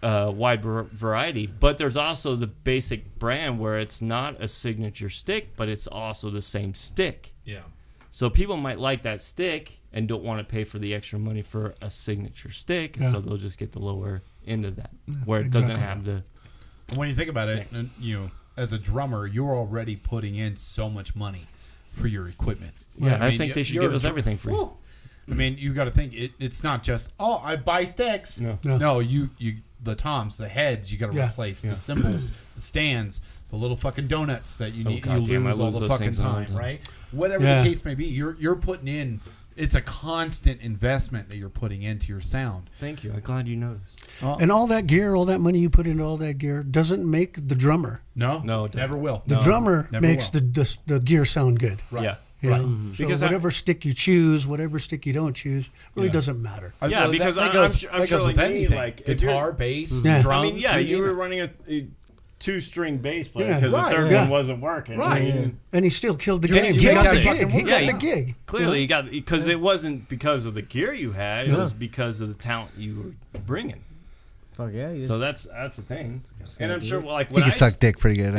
wide variety. But there's also the basic brand where it's not a signature stick, but it's also the same stick. Yeah. So people might like that stick and don't want to pay for the extra money for a signature stick, Yeah. so they'll just get the lower end of that, where it doesn't exactly. have the. When you think about it, and, as a drummer, you're already putting in so much money for your equipment. Yeah, I mean, think they should you're give a us drum- everything free. Woo. I mean, you got to think it's not just I buy sticks. No. No, you the toms, the heads, you got to Yeah. replace the cymbals, the stands, the little fucking donuts that you need. You goddamn, I lose all lose the those fucking things all the time, time. right? Whatever Yeah. the case may be, you're putting in. It's a constant investment that you're putting into your sound. Thank you. I'm glad you noticed. And all that gear, all that money you put into all that gear doesn't make the drummer. No, No, it doesn't. never will. The drummer never makes will. the gear sound good. Right. Yeah. You Right. know? So Because whatever stick you choose, whatever stick you don't choose, really Yeah. doesn't matter. Yeah, Well, because that I'm goes, sure- that I'm sure goes with like me, anything. like, if guitar, you're- bass, Yeah. drums. I mean, yeah, you name were it. running a two-string bass player Yeah. because Right, the third yeah. one wasn't working. Right. I mean, And he still killed the You game. He killed got the it. gig. He Yeah, got you- the gig. Clearly, you got because it wasn't because of the gear you had; it No. was because of the talent you were bringing. Fuck yeah. You So that's the thing. And I'm sure, like He when can I suck dick pretty good.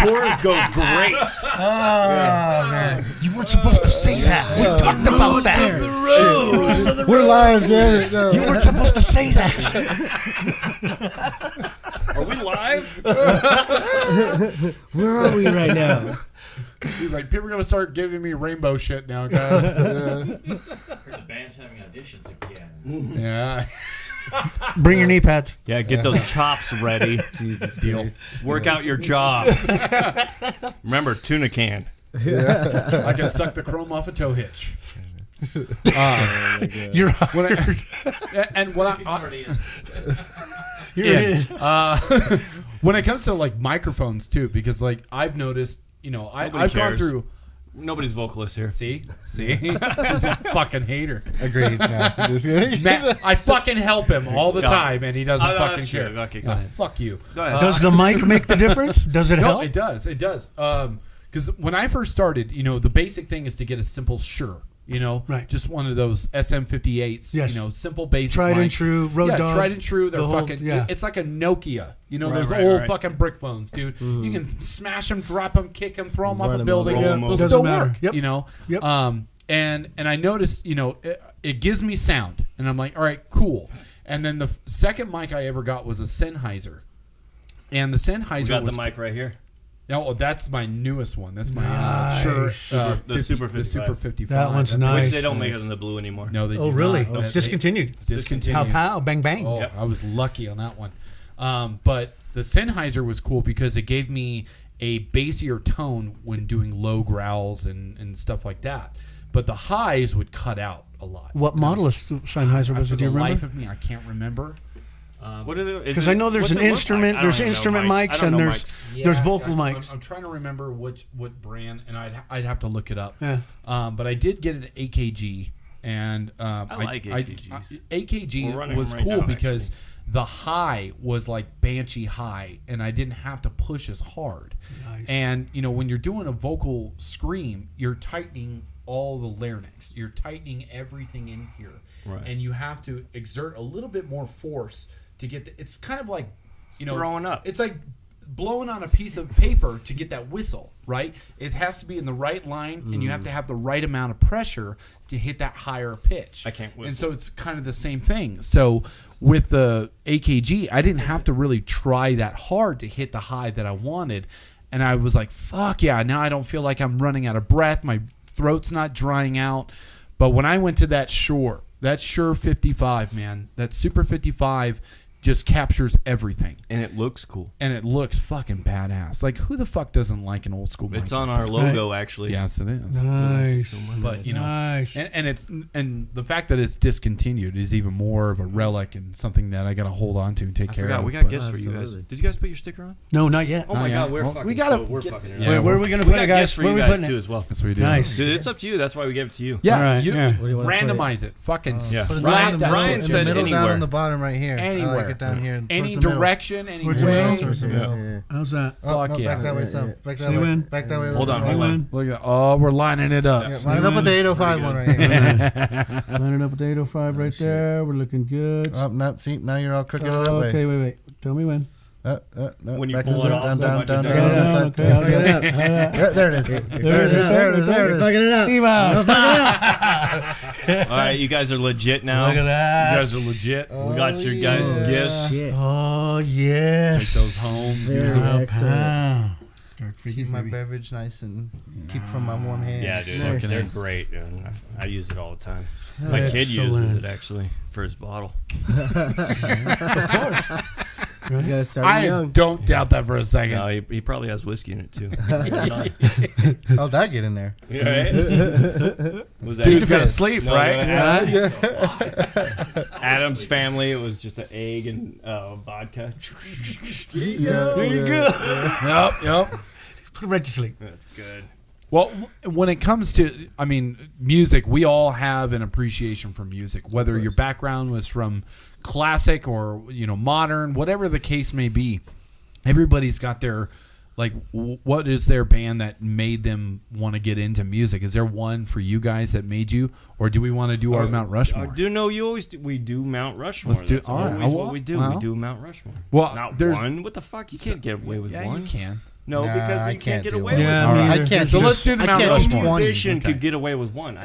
tours go great. Oh, man. You weren't supposed to say that. We talked about that. We're live, damn it. No. You weren't supposed to say that. Are we live? Where are we right now? He's like, people are gonna start giving me rainbow shit now, guys. Heard the band's having auditions again. Yeah. Bring your knee pads. Yeah, get those chops ready. Jesus Christ. Work out your job. Remember, tuna can. I can suck the chrome off a tow hitch. You're When and when when it comes to like microphones too, because like I've noticed, I've gone cares. through. Nobody's vocalist here. See, He's a fucking hater. Agreed. No, just kidding. Matt, I fucking help him all the Go on. time, and he doesn't Oh, no, fucking that's care. true. Okay, go ahead. Fuck you. Go ahead. Does the mic make the difference? Does it No, help? it does. Because when I first started, the basic thing is to get a simple sure, You know, Right. just one of those SM58s. Yes. You know, simple basic Tried and mics. true, Road yeah, Dogg, tried and true. They're the whole- fucking. yeah. It's like a Nokia. You know, Right, those right, old right. fucking brick phones, dude. You can smash them, drop them, kick them, throw them off Run a 'em building. over. They'll Doesn't still matter. work. Yep. You know. Yep. And I noticed, you know, it gives me sound, and I'm like, all right, cool. And then the second mic I ever got was a Sennheiser, and the Sennheiser We got was the mic right here. Oh, that's my newest one. That's my Nice. The Super the Super 55. That one's nice. Which they don't make it in the blue anymore. No, they do Oh, really? not. They- Discontinued. Discontinued. Pow pow, bang bang. Oh, Yep. I was lucky on that one. But the Sennheiser was cool because it gave me a bassier tone when doing low growls and stuff like that. But the highs would cut out a lot. What model of Sennheiser was For it? Do the you life remember? of me, I can't remember. What are they? Because I know there's an instrument. There's instrument mics and there's vocal mics. I'm trying to remember what brand, and I'd have to look it up. Yeah. But I did get an AKG, and I like AKGs. AKG We're running was them right cool now, because the high was like Banshee high, and I didn't have to push as hard. Nice. And you know, when you're doing a vocal scream, you're tightening all the larynx. You're tightening everything in here, Right. and you have to exert a little bit more force to get it's kind of like, you know, throwing up. It's like blowing on a piece of paper to get that whistle, right? It has to be in the right line, and you have to have the right amount of pressure to hit that higher pitch. I can't whistle. And so it's kind of the same thing. So with the AKG, I didn't have to really try that hard to hit the high that I wanted. And I was like, fuck yeah, now I don't feel like I'm running out of breath. My throat's not drying out. But when I went to that Shure 55, man, that Super 55 just captures everything. And it looks cool. And it looks fucking badass. Like, who the fuck doesn't like an old school mic? It's on our logo, actually. Yes, it is. Nice. But you know, Nice. and the fact that it's discontinued is even more of a relic and something that I got to hold on to and take I care forgot. of. We got But- gifts for you guys. Absolutely. Did you guys put your sticker on? No, not yet. Oh my yeah. god, we're Well, fucking. we gotta we're get- fucking. yeah, Where are we gonna we put got it, guys? gifts for Where are you we guys putting too it? as well. That's what we do. Nice. Dude, it's up to you. That's why we gave it to you. Yeah, All right, you yeah. Where do you wanna put it? randomize it. Fucking Yeah. Put it right down, down Ryan in the said middle, down anywhere. on the bottom right here. I Anywhere. like it down here. any towards the middle. direction, any Towards the way. middle, Towards the middle. Yeah. How's that? Oh, Fuck no, yeah. back that way, Yeah, some. yeah. Back that Stay way. in. Back that way. Hold on, Stay hold in. on. Look at we're lining it up. Yeah, line it up with the 805 one right here. Line it up with the 805 right there. We're looking good. Oh, no, see, now you're all crooked that way. Okay, wait. Tell me when. No, When you back pull this it way, off down, so down, much, down, it's down, like- down, down, Okay, I'll get it up. There it is. There it is. There it is. There it is. Fucking it up. Steve out. All right, you guys are legit now. Look at that. You guys are legit. We got your guys' yeah. gifts. Shit. Oh, yes. Take those home. Very excellent. Wow. Dark Keep freaky my baby. beverage nice and keep from my warm hands. Yeah, dude, Nice. they're great. Dude. I use it all the time. My kid uses Excellent. it actually for his bottle. You gotta start I young. don't doubt that for a second. No, he probably has whiskey in it too. How'd that get in there? Yeah, right? Was that Dude's got to sleep, No, right? no, Adam's family. It was just an egg and vodka. Yeah. Yep. Put it right to sleep. That's good. Well, when it comes to, I mean, music, we all have an appreciation for music, whether your background was from classic or, you know, modern, whatever the case may be. Everybody's got their, like, what is their band that made them want to get into music? Is there one for you guys that made you, or do we want to do our Mount Rushmore? I do know you always do, we do Mount Rushmore. Let's do- That's all right. always Well, what we do. well. We do Mount Rushmore. Well, Not there's- one. What the fuck? You can't get away with Yeah, one. you can. No, Nah, because I you can't can't get do away one. with Yeah, one. me I either. can't. So do let's do the I Mount can't No do Rushmore. 20. musician Okay. could get away with one. You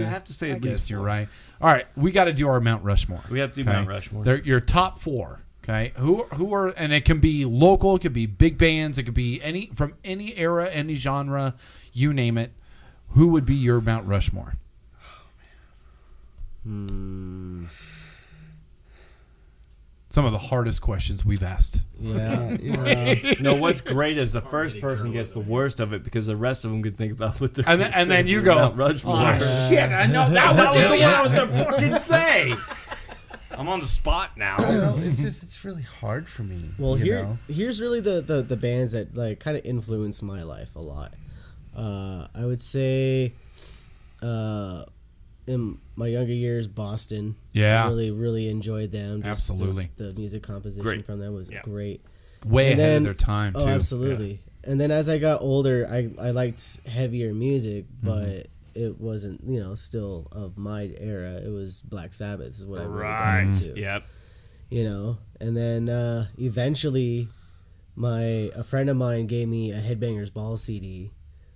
have to say I at guess least you're one. right. All right, we got to do our Mount Rushmore. We have to do Okay? Mount Rushmore. They're your top four. Okay, who are, and it can be local, it could be big bands, it could be any from any era, any genre, you name it. Who would be your Mount Rushmore? Some of the hardest questions we've asked. Yeah. No, what's great is the first person gets the worst of it because the rest of them could think about what they're And then you go, Mount Rushmore. oh shit! I know that was the one I was gonna fucking say. I'm on the spot now. No, it's really hard for me. Well, you know? here's really the bands that like kind of influenced my life a lot. I would say, in my younger years, Boston. Yeah. I really enjoyed them. Absolutely. The music composition Great. from them was Yeah. great. Way And ahead then- of their time too. Oh, absolutely. And then as I got older, I liked heavier music, but it wasn't, still of my era. It was Black Sabbath is what I really got Right. into. Yep. And then eventually a friend of mine gave me a Headbangers Ball CD,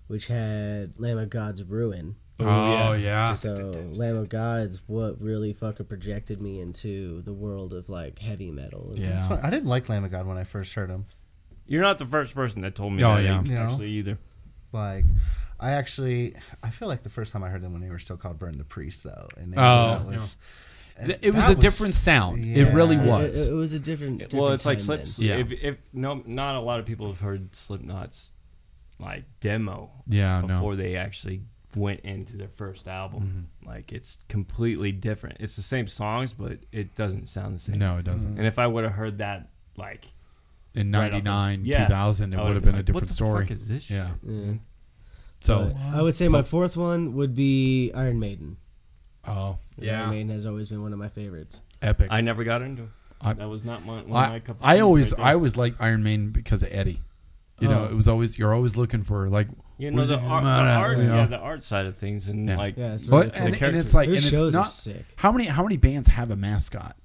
which had Lamb of God's Ruin. Oh, yeah. So Lamb of God's what really fucking projected me into the world of like heavy metal. Yeah. It's fun. I didn't like Lamb of God when I first heard him. You're not the first person that told me Oh, that yeah. actually either. Like, I feel like the first time I heard them when they were still called Burn the Priest, though. And It was a different sound. It really was. It was a different Well, it's like time Slips. then. Yeah. If not a lot of people have heard Slipknot's like demo. Yeah, before they actually went into their first album. Like it's completely different. It's the same songs, but it doesn't sound the same. No, it doesn't. And if I would have heard that like In right off 99, the- yeah, 2000, it I would have would've been a like, different what the story. Fuck is this shit? Yeah. Yeah. So, But I would say my fourth one would be Iron Maiden. oh, Iron Maiden has always been one of my favorites. epic. I never got into it. I- That was not one of my cup of I tea always right there. I always liked Iron Maiden because of Eddie. It was always you're always looking for like You know, the art side of things, and Yeah. like Yeah, it's But really cool. and it's like Their and it's shows are not sick. how many bands have a mascot?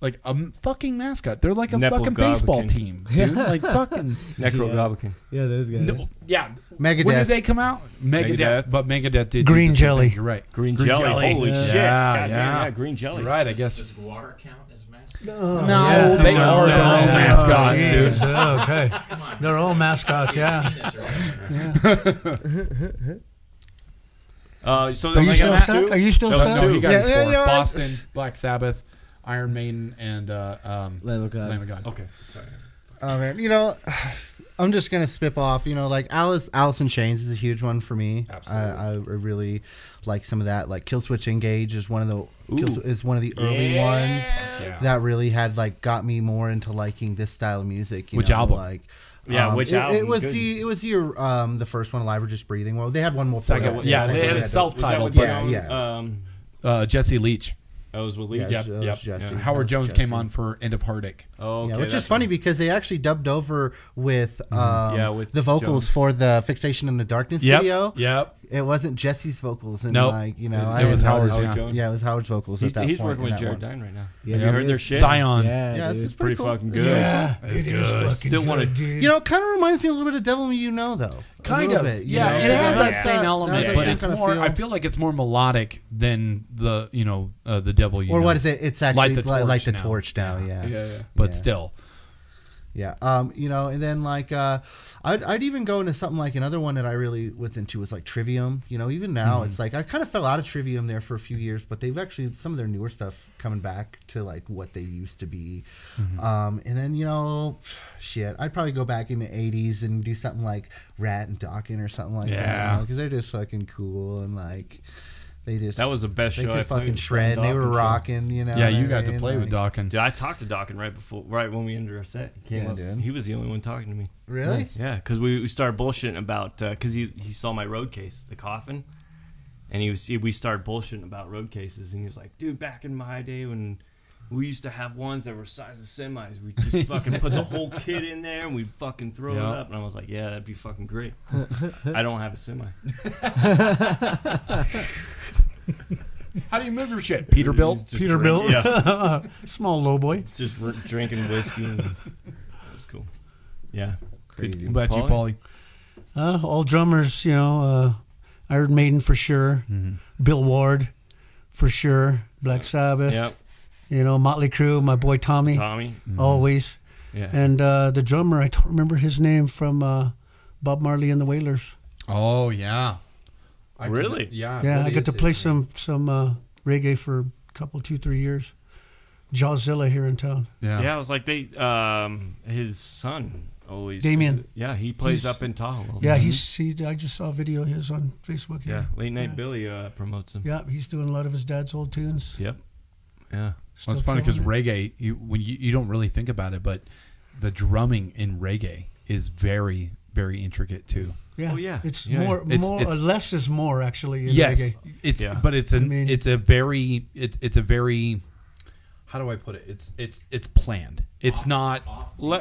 Like a fucking mascot. They're like a Nepal fucking baseball Gobblekin. team, dude. Like fucking Necro Gobblekin. Yeah, those guys. yeah. Megadeth. When did they come out? Megadeth. But Megadeth did Green do the same Jelly. thing. You're right. Green jelly. Holy Yeah. shit! Yeah, God damn, yeah. green jelly. You're right. I guess. Does Guar count as mascot? No, they are their own mascots, dude. Jeez, okay. Come on. They're all mascots, yeah. So Are you still stuck? Are you still No, stuck? he got his Yeah, four. yeah, Boston, Black Sabbath, Iron Maiden, and Lamb of God. Lamb of God. Okay. Oh man, I'm just gonna spit off. Like Alice in Chains is a huge one for me. Absolutely. I really like some of that. Like Killswitch Engage is one of the early Yeah. ones Yeah. that really had got me more into liking this style of music. Which album? Like, Which it, album? It was Good. the first one, Alive or Just Breathing. Well, they had one more. Second before one. that. Yeah, second they had one it self-titled. Was Yeah, that yeah. yeah. Jesse Leach. That was with Yeah, Lee. it was Jesse. Yeah. That Howard was Jones Jesse. came on for End of Heartache. Oh, okay. Yeah, which is that's funny right. because they actually dubbed over with, with the vocals Jones. for the Fixation in the Darkness Yep. video. Yep. It wasn't Jesse's vocals, and Nope. I It was had Howard's, Howard's. yeah. Jones. Yeah, it was Howard's vocals He's, at that he's point. working in with that Jared one. Dine right now. Yes, you he heard their is. shit? Zion. Yeah, Yeah, dude. it's Pretty cool. fucking good. Yeah, It's it is good. fucking Still wanna- good, dude. It kind of reminds me a little bit of Devil Me You Know, though. A Kind little of. bit, Yeah, know? it has that Yeah. same element, Yeah, but yeah. it's Kinda more. feel- I feel like it's more melodic than the the Devil You Or Know. what is it? It's actually Light the like the Torch now. torch now. Yeah. Yeah. But Yeah. still. Yeah. And then I'd even go into something like another one that I really was into was like Trivium. Even now it's like I kind of fell out of Trivium there for a few years, but they've actually some of their newer stuff coming back to like what they used to be. And then shit, I'd probably go back in the '80s and do something like Rat and Dawkins or something like Yeah. that, because they're just fucking cool and like. That was the best they show could I played fucking was shred. Dawkins They were show. rocking, Yeah, you got to saying? play with Dawkins. Dude, I talked to Dawkins right when we ended our set. He came Yeah, up. dude. He was the only one talking to me. Really? Yeah, because we started bullshitting about because he saw my road case, the coffin, and we started bullshitting about road cases, and he was like, "Dude, back in my day when we used to have ones that were size of semis, we just fucking put the whole kit in there and we'd fucking throw it up." And I was like, "Yeah, that'd be fucking great." I don't have a semi. How do you move your shit? Peterbilt? Just Peterbilt. drink- Yeah, Small low boy. it's just drinking whiskey. And it was cool. Yeah, Crazy. What about you, Paulie? All drummers, Iron Maiden for sure. Bill Ward for sure. Black Sabbath. Yep. Motley Crue. My boy Tommy. Tommy. Always. Yeah. And the drummer, I don't remember his name, from Bob Marley and the Wailers. Oh, yeah. Really? Yeah. Yeah, what I got is to it? play some reggae for a couple, 2-3 years. Jawzilla here in town. Yeah, it was like his son always. Damien. Yeah, he plays He's- up in Tahoe. Yeah, I just saw a video of his on Facebook Yeah, here. Late Night Yeah. Billy promotes him. Yeah, he's doing a lot of his dad's old tunes. Yep. Yeah. Well, Still it's funny because killing it. reggae, when you don't really think about it, but the drumming in reggae is very, very intricate too. Yeah. Oh, yeah. It's Yeah. more, It's- less is more actually in Yes, reggae. it's Yeah. but it's I mean- it's a very how do I put it? It's planned. It's not.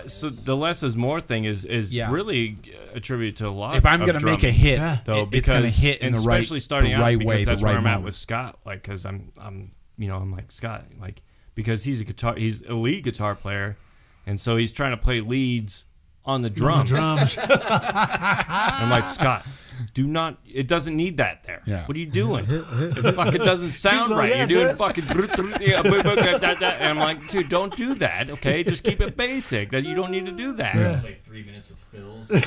So the less is more thing is really attributed to a lot. If I'm going to make a hit, though, it's going to hit in the right, especially starting the right out, because way, that's the right where I'm moment. at with Scott. Like, because I'm like Scott, like because he's a lead guitar player, and so he's trying to play leads on the drums. I'm like, Scott, it doesn't need that there. Yeah. What are you doing? It fucking doesn't sound right. You're doing fucking and I'm like, dude, don't do that, okay? Just keep it basic. That you don't need to do that. Like 3 minutes of fills. We're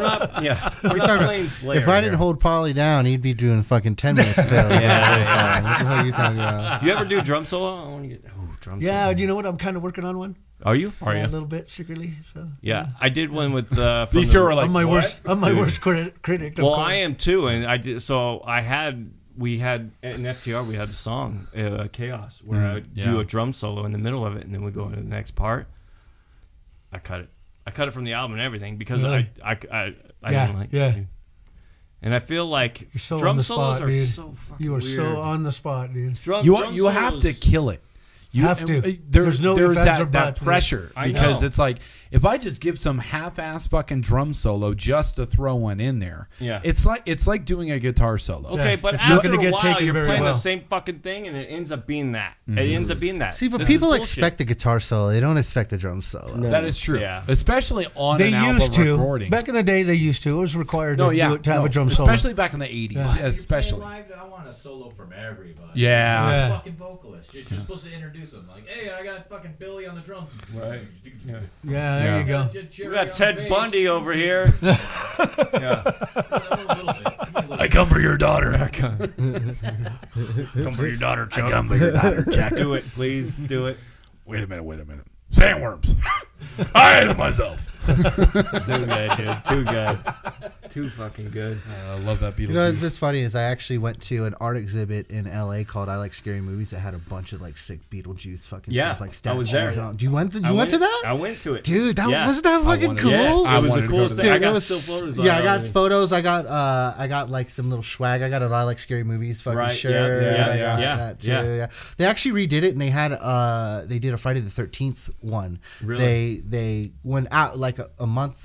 not playing Slayer. If I didn't here. hold Polly down, he'd be doing fucking 10 minutes. What the hell are you talking about? You ever do drum solo? I want to get drum solo. Yeah, you know what? I'm kind of working on one. Are you? A little bit secretly. So Yeah, I did one with These two are like, I'm my what? worst critic. Well, I am too, and I did. So we had in FTR we had the song Chaos, where I would do a drum solo in the middle of it, and then we go into the next part. I cut it from the album and everything because Really? I didn't like it. And I feel like so drum on the solos spot, are dude. so fucking You are weird. so on the spot, dude. Drum You have to solos- kill it. You Have to. There's no there's ifs, ands, or that buts. pressure I because know. it's like if I just give some half-ass fucking drum solo just to throw one in there, it's like doing a guitar solo. Okay, Yeah, but it's not after gonna a get while, taken you're very playing well. the same fucking thing, and it ends up being that. It ends up being that. See, but This people is bullshit. expect a guitar solo. They don't expect a drum solo. No. That is true. Yeah. Especially on They an album used to. recording. Back in the day, they used to. It was required no, to yeah, do it, to have no, a drum solo. especially back in the 80s, Yeah. especially. Live, I want a solo from everybody. Yeah. You're Yeah. a fucking vocalist. You're supposed to introduce them. Like, hey, I got fucking Billy on the drums. Right. Yeah, there you go. We got Ted Bundy over here. I come for your daughter. Come for your daughter, Chuck. I come for your daughter, Jack. Do it, please. Do it. Wait a minute. Sandworms. I ate them myself. Too good, dude. Too good. Too fucking good. I love that Beetlejuice. You know what's funny is I actually went to an art exhibit in LA called I Like Scary Movies that had a bunch of like sick Beetlejuice fucking Yeah, stuff, like I statues. was there. And all. You went to that? I went to it. Dude, that Yeah. wasn't that fucking wanted- cool? Yes, I it was wanted the to go coolest to thing. that. I got it was- still photos. Yeah, I on got it. photos. I got like some little swag. I got an I Like Scary Movies fucking Right, shirt. yeah, I got yeah, that too. yeah. Yeah. They actually redid it and they had they did a Friday the 13th one. Really? They went out like a month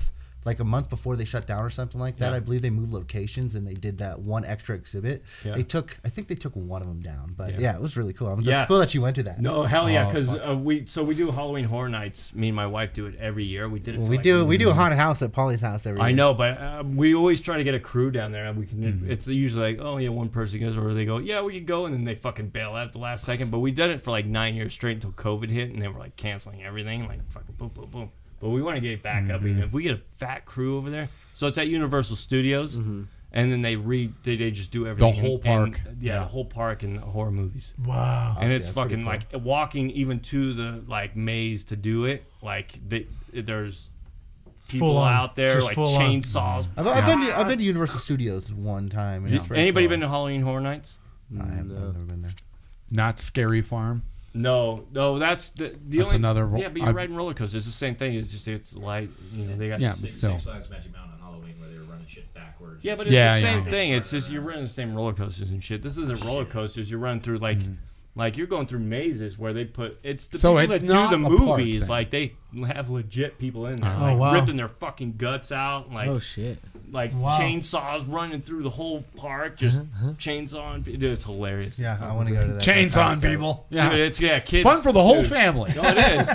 before they shut down or something like that. Yeah. I believe they moved locations and they did that one extra exhibit. Yeah. I think they took one of them down, but Yeah. yeah, it was really cool. That's Yeah. cool that you went to that. No, hell yeah, Oh, because fuck. we do Halloween Horror Nights. Me and my wife do it every year. We did it. For we do a haunted house at Polly's house every year. I know, but we always try to get a crew down there. And we can. It's usually like, oh yeah, one person goes, or they go, yeah, we can go, and then they fucking bail out at the last second. But we did it for like 9 years straight until COVID hit, and they were like canceling everything, like fucking boom, boom, boom. But we want to get it back up. If we get a fat crew over there, so it's at Universal Studios, and then they just do everything. The whole park. The whole park and horror movies. Wow. And it's fucking like walking even to the like maze to do it. Like there's people Full on. out there Just like full on. chainsaws. I've been to Universal Studios one time. And it's pretty Anybody cool. been to Halloween Horror Nights? I haven't. I've never been there. Not Scary Farm. No, that's the That's only another Yeah, but you're riding roller coasters. It's the same thing. It's just it's light. You know, they got Yeah. Six Still. Flags Magic Mountain on Halloween where they were running shit backwards. Yeah, but it's Yeah, the same yeah. thing. It's just you're running the same roller coasters and shit. This isn't roller coasters. You're running through like you're going through mazes where they put it's the So people it's that do not the a park movies. thing. Like they have legit people in there, Oh, like wow. ripping their fucking guts out, like Oh shit! Wow. chainsaws running through the whole park, just chainsawing. Dude, it's hilarious. Yeah, I want to go to that. Chainsaw on people. Dude, it's kids. Fun for the whole dude. family. No, it is.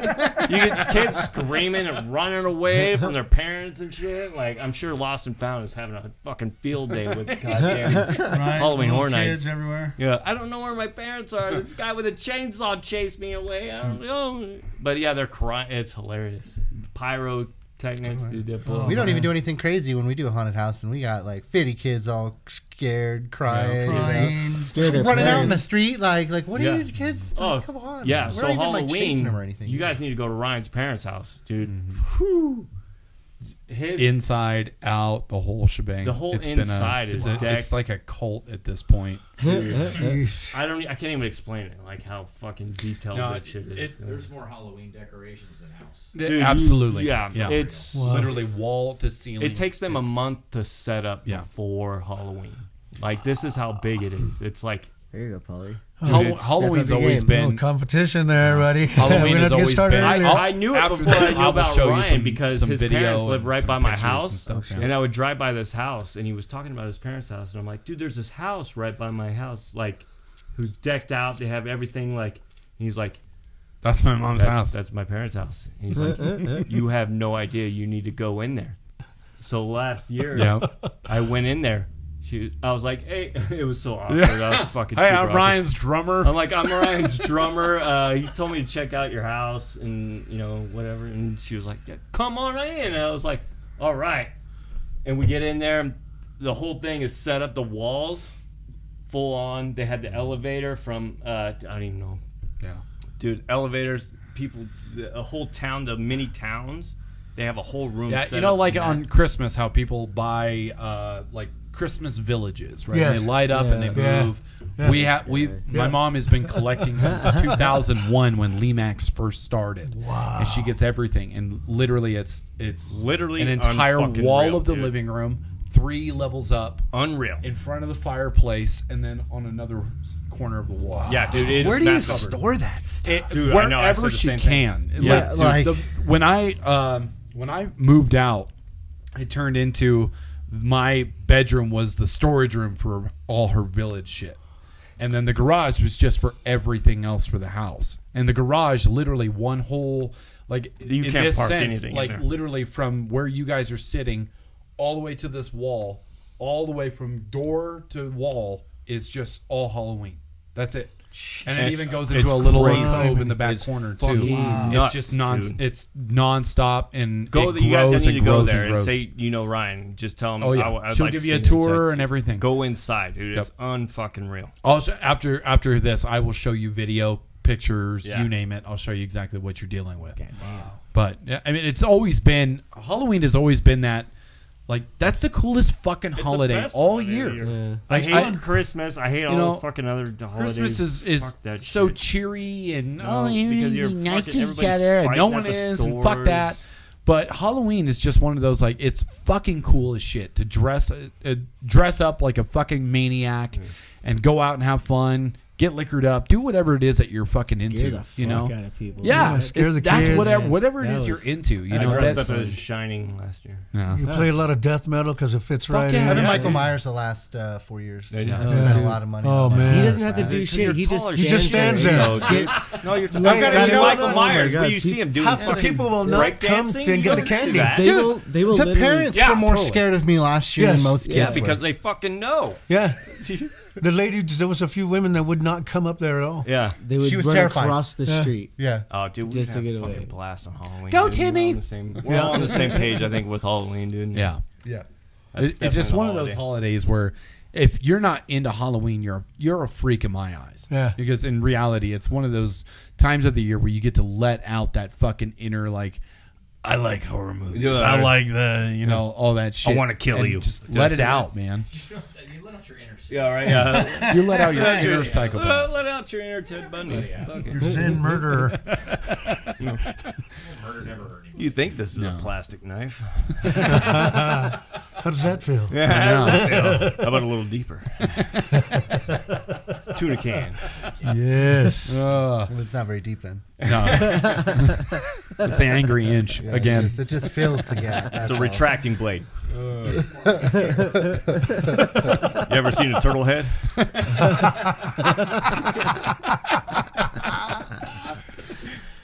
You get kids screaming and running away from their parents and shit. Like, I'm sure Lost and Found is having a fucking field day with goddamn Halloween Horror Nights. everywhere. Yeah, I don't know where my parents are. This guy with a chainsaw chased me away. I don't know. But yeah, they're crying. It's hilarious. Pyrotechnics, dude. They're blowing. We don't even do anything crazy when we do a haunted house, and we got like 50 kids all scared, crying, Crying. Scared their running out in the parents. street, like what are Yeah. you kids? Oh, Like, come on. yeah. We're So not even, like, chasing Halloween, them or anything. you guys need to go to Ryan's parents' house, dude. Whew. His Inside, out, the whole shebang. The whole It's been inside is decked. It's like a cult at this point. Jeez. I can't even explain it. Like how fucking detailed No, that shit is. There's more Halloween decorations than house. Dude, Absolutely. yeah. yeah. It's literally wall to ceiling. It takes them a It's- month to set up Yeah. before Halloween. Like this is how big it is. It's like There you go, Polly. Halloween's Step up your always game. been competition there, buddy. Halloween We're has gonna get always started been. earlier. I knew it After before this, I knew will about show you Ryan because some his video parents live and right some by my pictures and house, stuff, yeah. and I would drive by this house, and he was talking about his parents' house, and I'm like, dude, there's this house right by my house, like, who's decked out. They have everything, like, and he's like, That's my mom's house. That's my parents' house. And he's like, you have no idea. You need to go in there. So last year, I went in there. I was like, hey, it was so awkward. I was fucking Hey, super I'm awkward. Ryan's drummer. I'm like, I'm Ryan's drummer. He told me to check out your house and, you know, whatever. And she was like, yeah, come on right in. And I was like, all right. And we get in there. And the whole thing is set up. The walls, full on. They had the elevator from, I don't even know. Yeah. Dude, elevators, people, a whole town, the mini towns, they have a whole room Yeah, set you know, up like for that. on Christmas, how people buy like Christmas villages, right? Yes. And they light up and they Yeah. move. Yeah. My mom has been collecting since 2001 when Lemax first started. Wow. And she gets everything, and literally, it's Literally an entire unfucking wall real, of the dude. living room, 3 levels up, Unreal. in front of the fireplace, and then on another corner of the wall. Yeah, dude, it's Where do you massive. store that stuff? Dude, I know, I said wherever the she same can. thing. Yeah, like- when I moved out, it turned into my bedroom was the storage room for all her village shit, and then the garage was just for everything else for the house. And the garage, literally one whole, like, You in can't this park sense, anything in like there. literally from where you guys are sitting, all the way to this wall, all the way from door to wall is just all Halloween. That's it. And it even goes into it's a little crazy. cove in the back It's corner too. fucking It's nuts, just dude. it's nonstop, and Go, it you guys grows need to and go grows there and and grows. say, you know, Ryan. Just tell him. Oh yeah, I'd she'll like give to you a see tour inside. and everything. Go inside, dude. Yep. It's unfucking real. Also, after this, I will show you video, pictures, Yeah. you name it. I'll show you exactly what you're dealing with. But yeah, I mean, it's always been Halloween. Has always been that. Like, that's the coolest fucking holiday all year. Yeah. I Like, hate Christmas. I hate all know, the fucking other holidays. Christmas is Fuck that so shit. cheery and No, you because be you're nice fucking- to each everybody's other, and no fighting one at the is, and fuck stores. that. But Halloween is just one of those, like, it's fucking cool as shit to dress up like a fucking maniac and go out and have fun, get liquored up, do whatever it is that you're fucking Scare into. the You know, fuck out of people. yeah, scare the that's kids. whatever it That is you're was- into. You I know, dressed that's up as Shining last year. yeah. You play a lot of death metal because it fits right yeah. in. I've been Yeah, Michael dude. Myers the last 4 years. Yeah. I Oh, spent dude. a lot of money. Oh, on man. He doesn't have to that. do Because shit. you're He just taller. He just stands there. No, Skip. No, you're talking Okay, about you know Michael what? Myers. Oh my What do you God, see him doing? Half the Fucking people will not come breakdancing? to You get the don't see candy. that. They will The literally- parents Yeah, were more totally. scared of me last year than Yes. most kids Yeah, were. because they fucking know. Yeah. The lady, there was a few women that would not come up there at all. Yeah. They would She was run terrified. across the Yeah. street. Yeah. Oh, dude, we Just to have get a fucking away. blast on Halloween. Go, dude. Timmy! We're all on the same page, I think, with Halloween, dude. Yeah. Yeah. That's It's just definitely one a of those holiday. holidays where if you're not into Halloween, you're a freak in my eyes. Yeah. Because in reality, it's one of those times of the year where you get to let out that fucking inner, like, I like horror movies. Yeah. I like all that shit. wanna kill And you. Just Did let I it say out, man. You let out your inner self. Yeah, right. Yeah. You let out your Let inner out psychopath. Let out your inner Ted Bundy. Fuck it. You're Zen murderer. Murder never hurt anyone. You think this is No. a plastic knife? How does that feel? How about a little deeper? Tuna can. Yes. Well, it's not very deep then. No. It's the angry inch Yeah, again. It just fills the gap. It's a retracting blade. You ever seen a turtle head?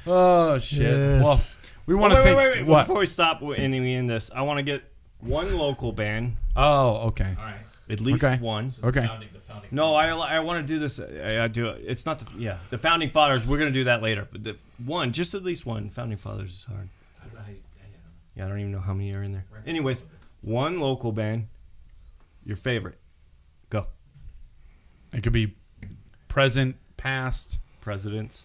Oh shit. Yes. Well, we want to think Wait. what? Before we stop and we end this, I want to get one local band, Oh, okay. All right. at least Okay. one. Okay. The founding No, I want to do this. I do it. It's not the founding fathers. We're gonna do that later. But the one, just at least one. Founding fathers is hard. Yeah, I don't even know how many are in there. Anyways, one local band. Your favorite. Go. It could be present, past. Presidents.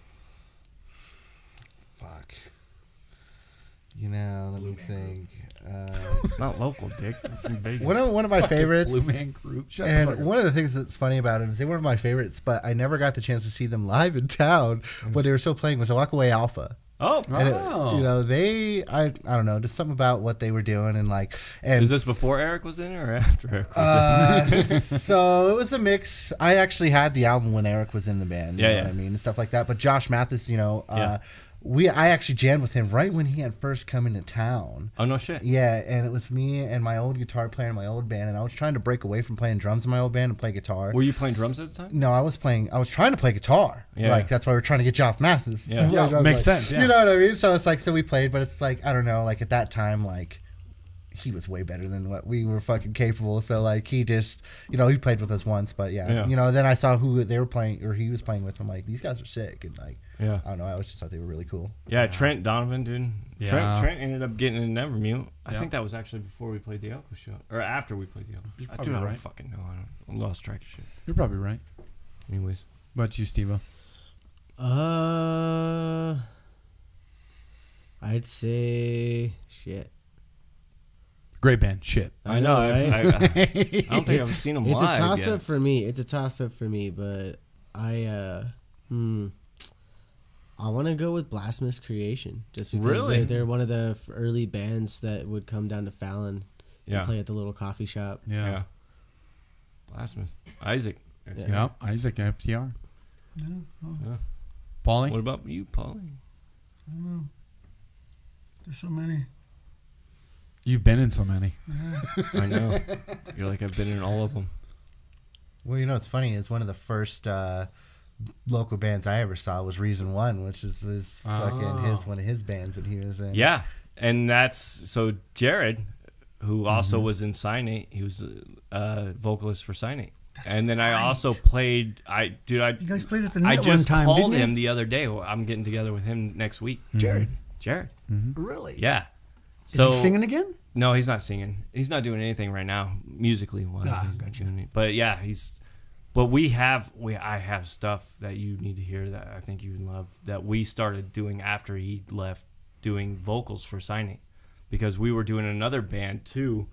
Fuck. You know, let me think. It's not local, Dick. They're from Vegas. One of my favorites. Blue Man Group. Shut the fuck And up. one of the things that's funny about them is they were one of my favorites, but I never got the chance to see them live in town. But they were still playing was Rockaway Alpha. Oh, And I don't know, just something about what they were doing and is this before Eric was in or after Eric was in? so it was a mix. I actually had the album when Eric was in the band. You know what I mean, and stuff like that. But Josh Mathis, I actually jammed with him right when he had first come into town. Oh, no shit. Yeah, and it was me and my old guitar player in my old band, and I was trying to break away from playing drums in my old band and play guitar. Were you playing drums at the time? No, I was trying to play guitar. Yeah. That's why we were trying to get you off Masses. Yeah. Makes sense. Yeah. You know what I mean? So it's so we played, but it's I don't know, at that time, he was way better than what we were fucking capable. So he just, he played with us once, but then I saw who they were playing or he was playing with. I'm like, these guys are sick, and I don't know, I just thought they were really cool. Yeah, Trent Donovan, dude. Yeah. Trent ended up getting in Nevermute. I think that was actually before we played the Elko show, or after we played the Elko. I don't fucking know. I lost track of shit. You're probably right. Anyways, what about you, Steve-O? I'd say shit. Great band. Shit. I know. Right? I don't think I've seen them live. It's a toss yet. up for me. It's a toss up for me, but I want to go with Blasphemous Creation just because Really? they're one of the early bands that would come down to Fallon Yeah. and play at the little coffee shop. Yeah. Blasphemous. Isaac. Yeah. Isaac FTR. Yeah. Yeah. Paulie? What about you, Paulie? I don't know. There's so many. You've been in so many. I know. You're like, I've been in all of them. Well, it's funny is one of the first local bands I ever saw was Reason One, which is fucking one of his bands that he was in. Yeah. And so Jared, who also was in Cynate, he was a vocalist for Cynate. And then I also played. You guys played at the I Net just one time, called didn't you? him the other day. I'm getting together with him next week. Jared. Mm-hmm. Really? Yeah. Is So he singing again? No, he's not singing. He's not doing anything right now musically. Gotcha. But yeah, But I have stuff that you need to hear that I think you would love that we started doing after he left, doing vocals for Cynate, because we were doing another band too,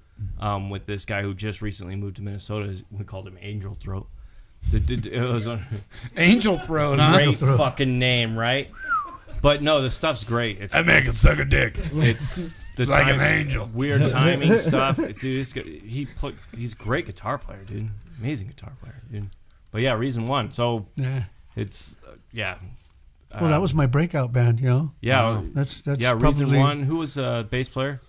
with this guy who just recently moved to Minnesota. We called him Angel Throat. It was Angel Throat, huh? great fucking name, right? But no, the stuff's great. I make it suck a dick. It's the like an angel. Weird timing stuff, dude. He's a great guitar player, dude. Amazing guitar player, dude. But yeah, Reason One. So Yeah. it's Well, that was my breakout band, Yeah, That's Reason probably, One. Who was a bass player?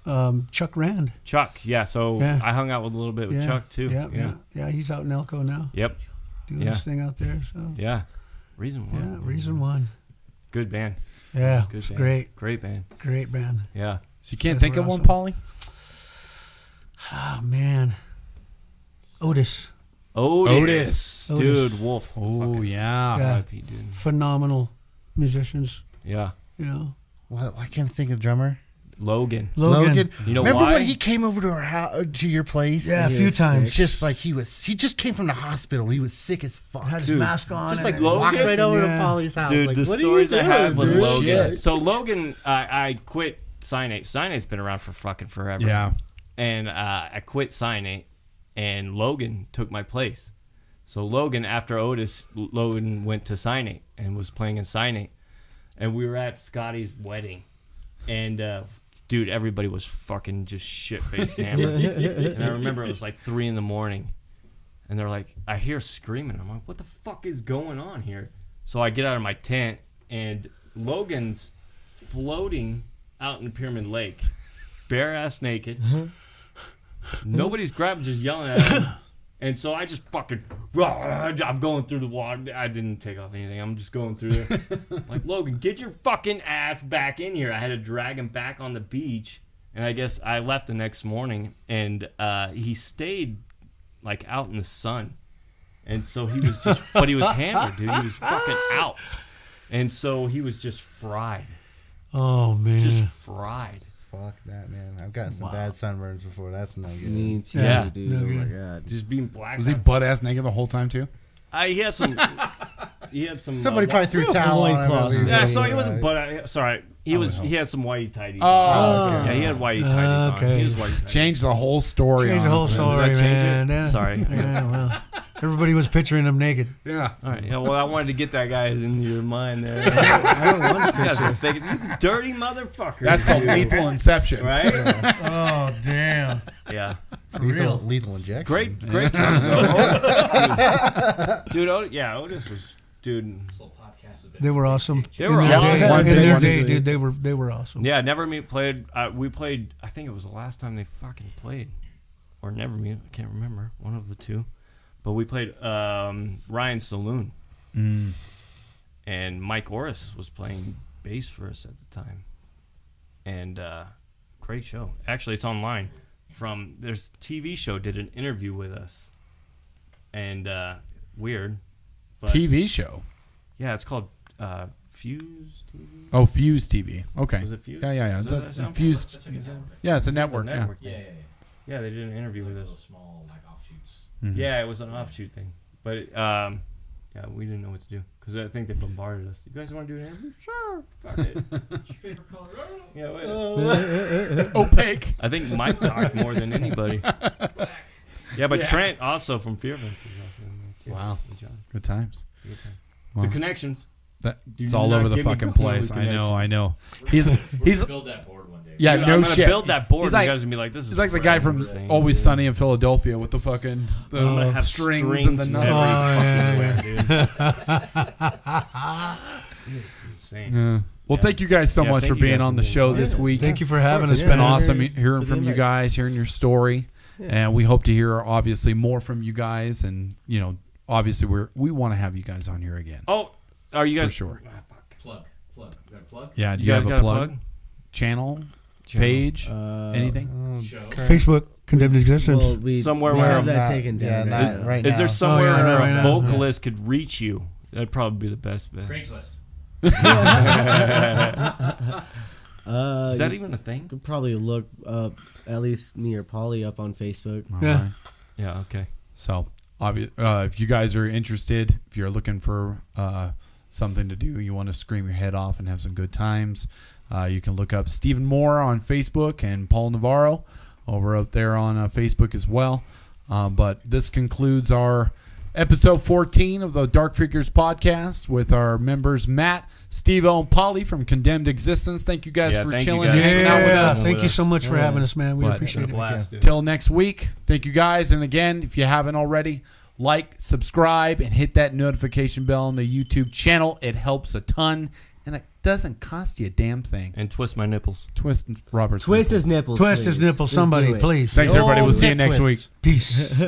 Chuck Rand. Chuck. Yeah. So Yeah. I hung out with a little bit with Chuck too. Yeah. He's out in Elko now, Yep. doing his thing out there. So Yeah. Reason One. yeah, Reason One. Good band. Yeah, Good it's band. great, Great band. great band. Yeah. So you can't Guys think were of one, awesome. Paulie? Oh man, Otis, Otis. Otis. Dude, Wolf. Oh, Fucking yeah. Yeah. RIP, dude. phenomenal musicians. Yeah. Well, I can't think of the drummer. Logan. Logan. You know Remember why? when he came over to our house, to your place? Yeah, a He few was times. Just he just came from the hospital. He was sick as fuck. Had his Dude, mask on. Just and like Logan? walked right over Yeah. to Polly's house. Dude, like, the what stories are you I have doing, with dude? Logan. Shit. So Logan, I quit Cynate. Cynate's been around for fucking forever. Yeah. And I quit Cynate, and Logan took my place. So Logan, after Otis, Logan went to Cynate and was playing in Cynate. And we were at Scotty's wedding. And, dude, everybody was fucking just shit-faced hammered. And I remember it was like 3 a.m. And they're like, I hear screaming. I'm like, what the fuck is going on here? So I get out of my tent, and Logan's floating out in Pyramid Lake, bare-ass naked. Nobody's grabbing, just yelling at him. And so I just fucking, I'm going through the water. I didn't take off anything. I'm just going through there. Like, Logan, get your fucking ass back in here. I had to drag him back on the beach. And I guess I left the next morning, and he stayed, like, out in the sun. And so he was just, but he was hammered, dude. He was fucking out. And so he was just fried. Oh man, Just fried. Fuck that, man. I've gotten some bad sunburns before. That's no good. Me too, Yeah. dude. No Oh my good. god. Just being black. Was he butt ass naked the whole time too? He had some. He had some. Somebody probably threw a towel on him. Loincloth. at least. Yeah, so he wasn't. Right. But sorry, he was. He had some whitey tighties. Oh, yeah, he had whitey tighties on. Okay. He was whitey tighties. Change the whole story. change the whole honestly. story, Did I change man. it? Yeah. Sorry. Yeah, well, Everybody was picturing him naked. Yeah. All right. Yeah. Well, I wanted to get that guy in your mind there. I don't want to You guys picture. are thinking, you dirty motherfucker. That's called lethal inception. right. Oh, damn. Yeah. Lethal injection. Great drum. Dude, Otis was, dude. This little podcast has been They were awesome. They were in their awesome. day, One in big their one. day, dude. They were awesome. Yeah, Never Meet played. We played. I think it was the last time they fucking played, or Never Meet. I can't remember. One of the two. But we played Ryan's Saloon, and Mike Orris was playing bass for us at the time, and great show. Actually, it's online. There's TV show did an interview with us, and weird. But TV show. yeah, it's called Fuse TV. Oh, Fuse TV. Okay. Was it Fuse? Yeah. Does that It's sound Fuse. That's like a network. Yeah, it's a network. It's a network Yeah, thing. yeah, yeah. Yeah, they did an interview with us. Little small like offshoots. Yeah, it was an offshoot thing, but yeah, we didn't know what to do because I think they bombarded us. You guys want to do an interview? Sure. Fuck it. What's your favorite Colorado? Yeah. Wait. Opaque. I think Mike talked more than anybody. Yeah, but Trent also from Fear Fence was also in there too. Wow. Good job. Good times. Good time. Wow. The connections. It's did all not over the give me fucking quality place. I know. We're He's gonna build that board one day. yeah. Dude, No I'm gonna shit. build that board. He's And like, you guys are gonna be like, this is. he's like the guy from insane, Always dude. Sunny in Philadelphia with the fucking I'm gonna have strings and the every nuts. fucking way, dude. Dude, it's insane. Yeah. Well, Yeah. thank you guys so Yeah, much thank for you being guys on for the being show on. this week. Thank you for having us. It's been man. awesome For hearing the from you invite. guys, hearing your story, and we hope to hear obviously more from you guys. And obviously we want to have you guys on here again. Oh, are you guys For sure. Ah, fuck. Plug. You got a plug? Yeah. Do You you guys have got a plug? Channel, page, Uh, anything? Show. Facebook, Condemned Existence. Well, we Somewhere we where have that not- taken down. yeah, right not now. right Is now. there somewhere yeah, where right a now. vocalist could reach you? That'd probably be the best bet. Craigslist. Is that even a thing? Could probably look up at least me or Polly up on Facebook. All Yeah. right. Yeah. Okay. So, if you guys are interested, if you're looking for something to do, you want to scream your head off and have some good times, you can look up Stephen Moore on Facebook and Paul Navarro over up there on Facebook as well. But this concludes our episode 14 of the Dark Figures podcast with our members Matt, Steve-O, and Polly from Condemned Existence. Thank you guys Yeah, for thank you chilling guys. and hanging out with Yeah, us. thank you so much for having us, man. We But- appreciate it. Blast, dude. Till next week, thank you guys. And again, if you haven't already, like, subscribe, and hit that notification bell on the YouTube channel. It helps a ton, and it doesn't cost you a damn thing. And twist my nipples. Twist Robert's Twist nipples. his nipples. Twist his please. nipples, Just do somebody, it. please. Thanks, The everybody. old We'll see you nip next twist. week. Peace.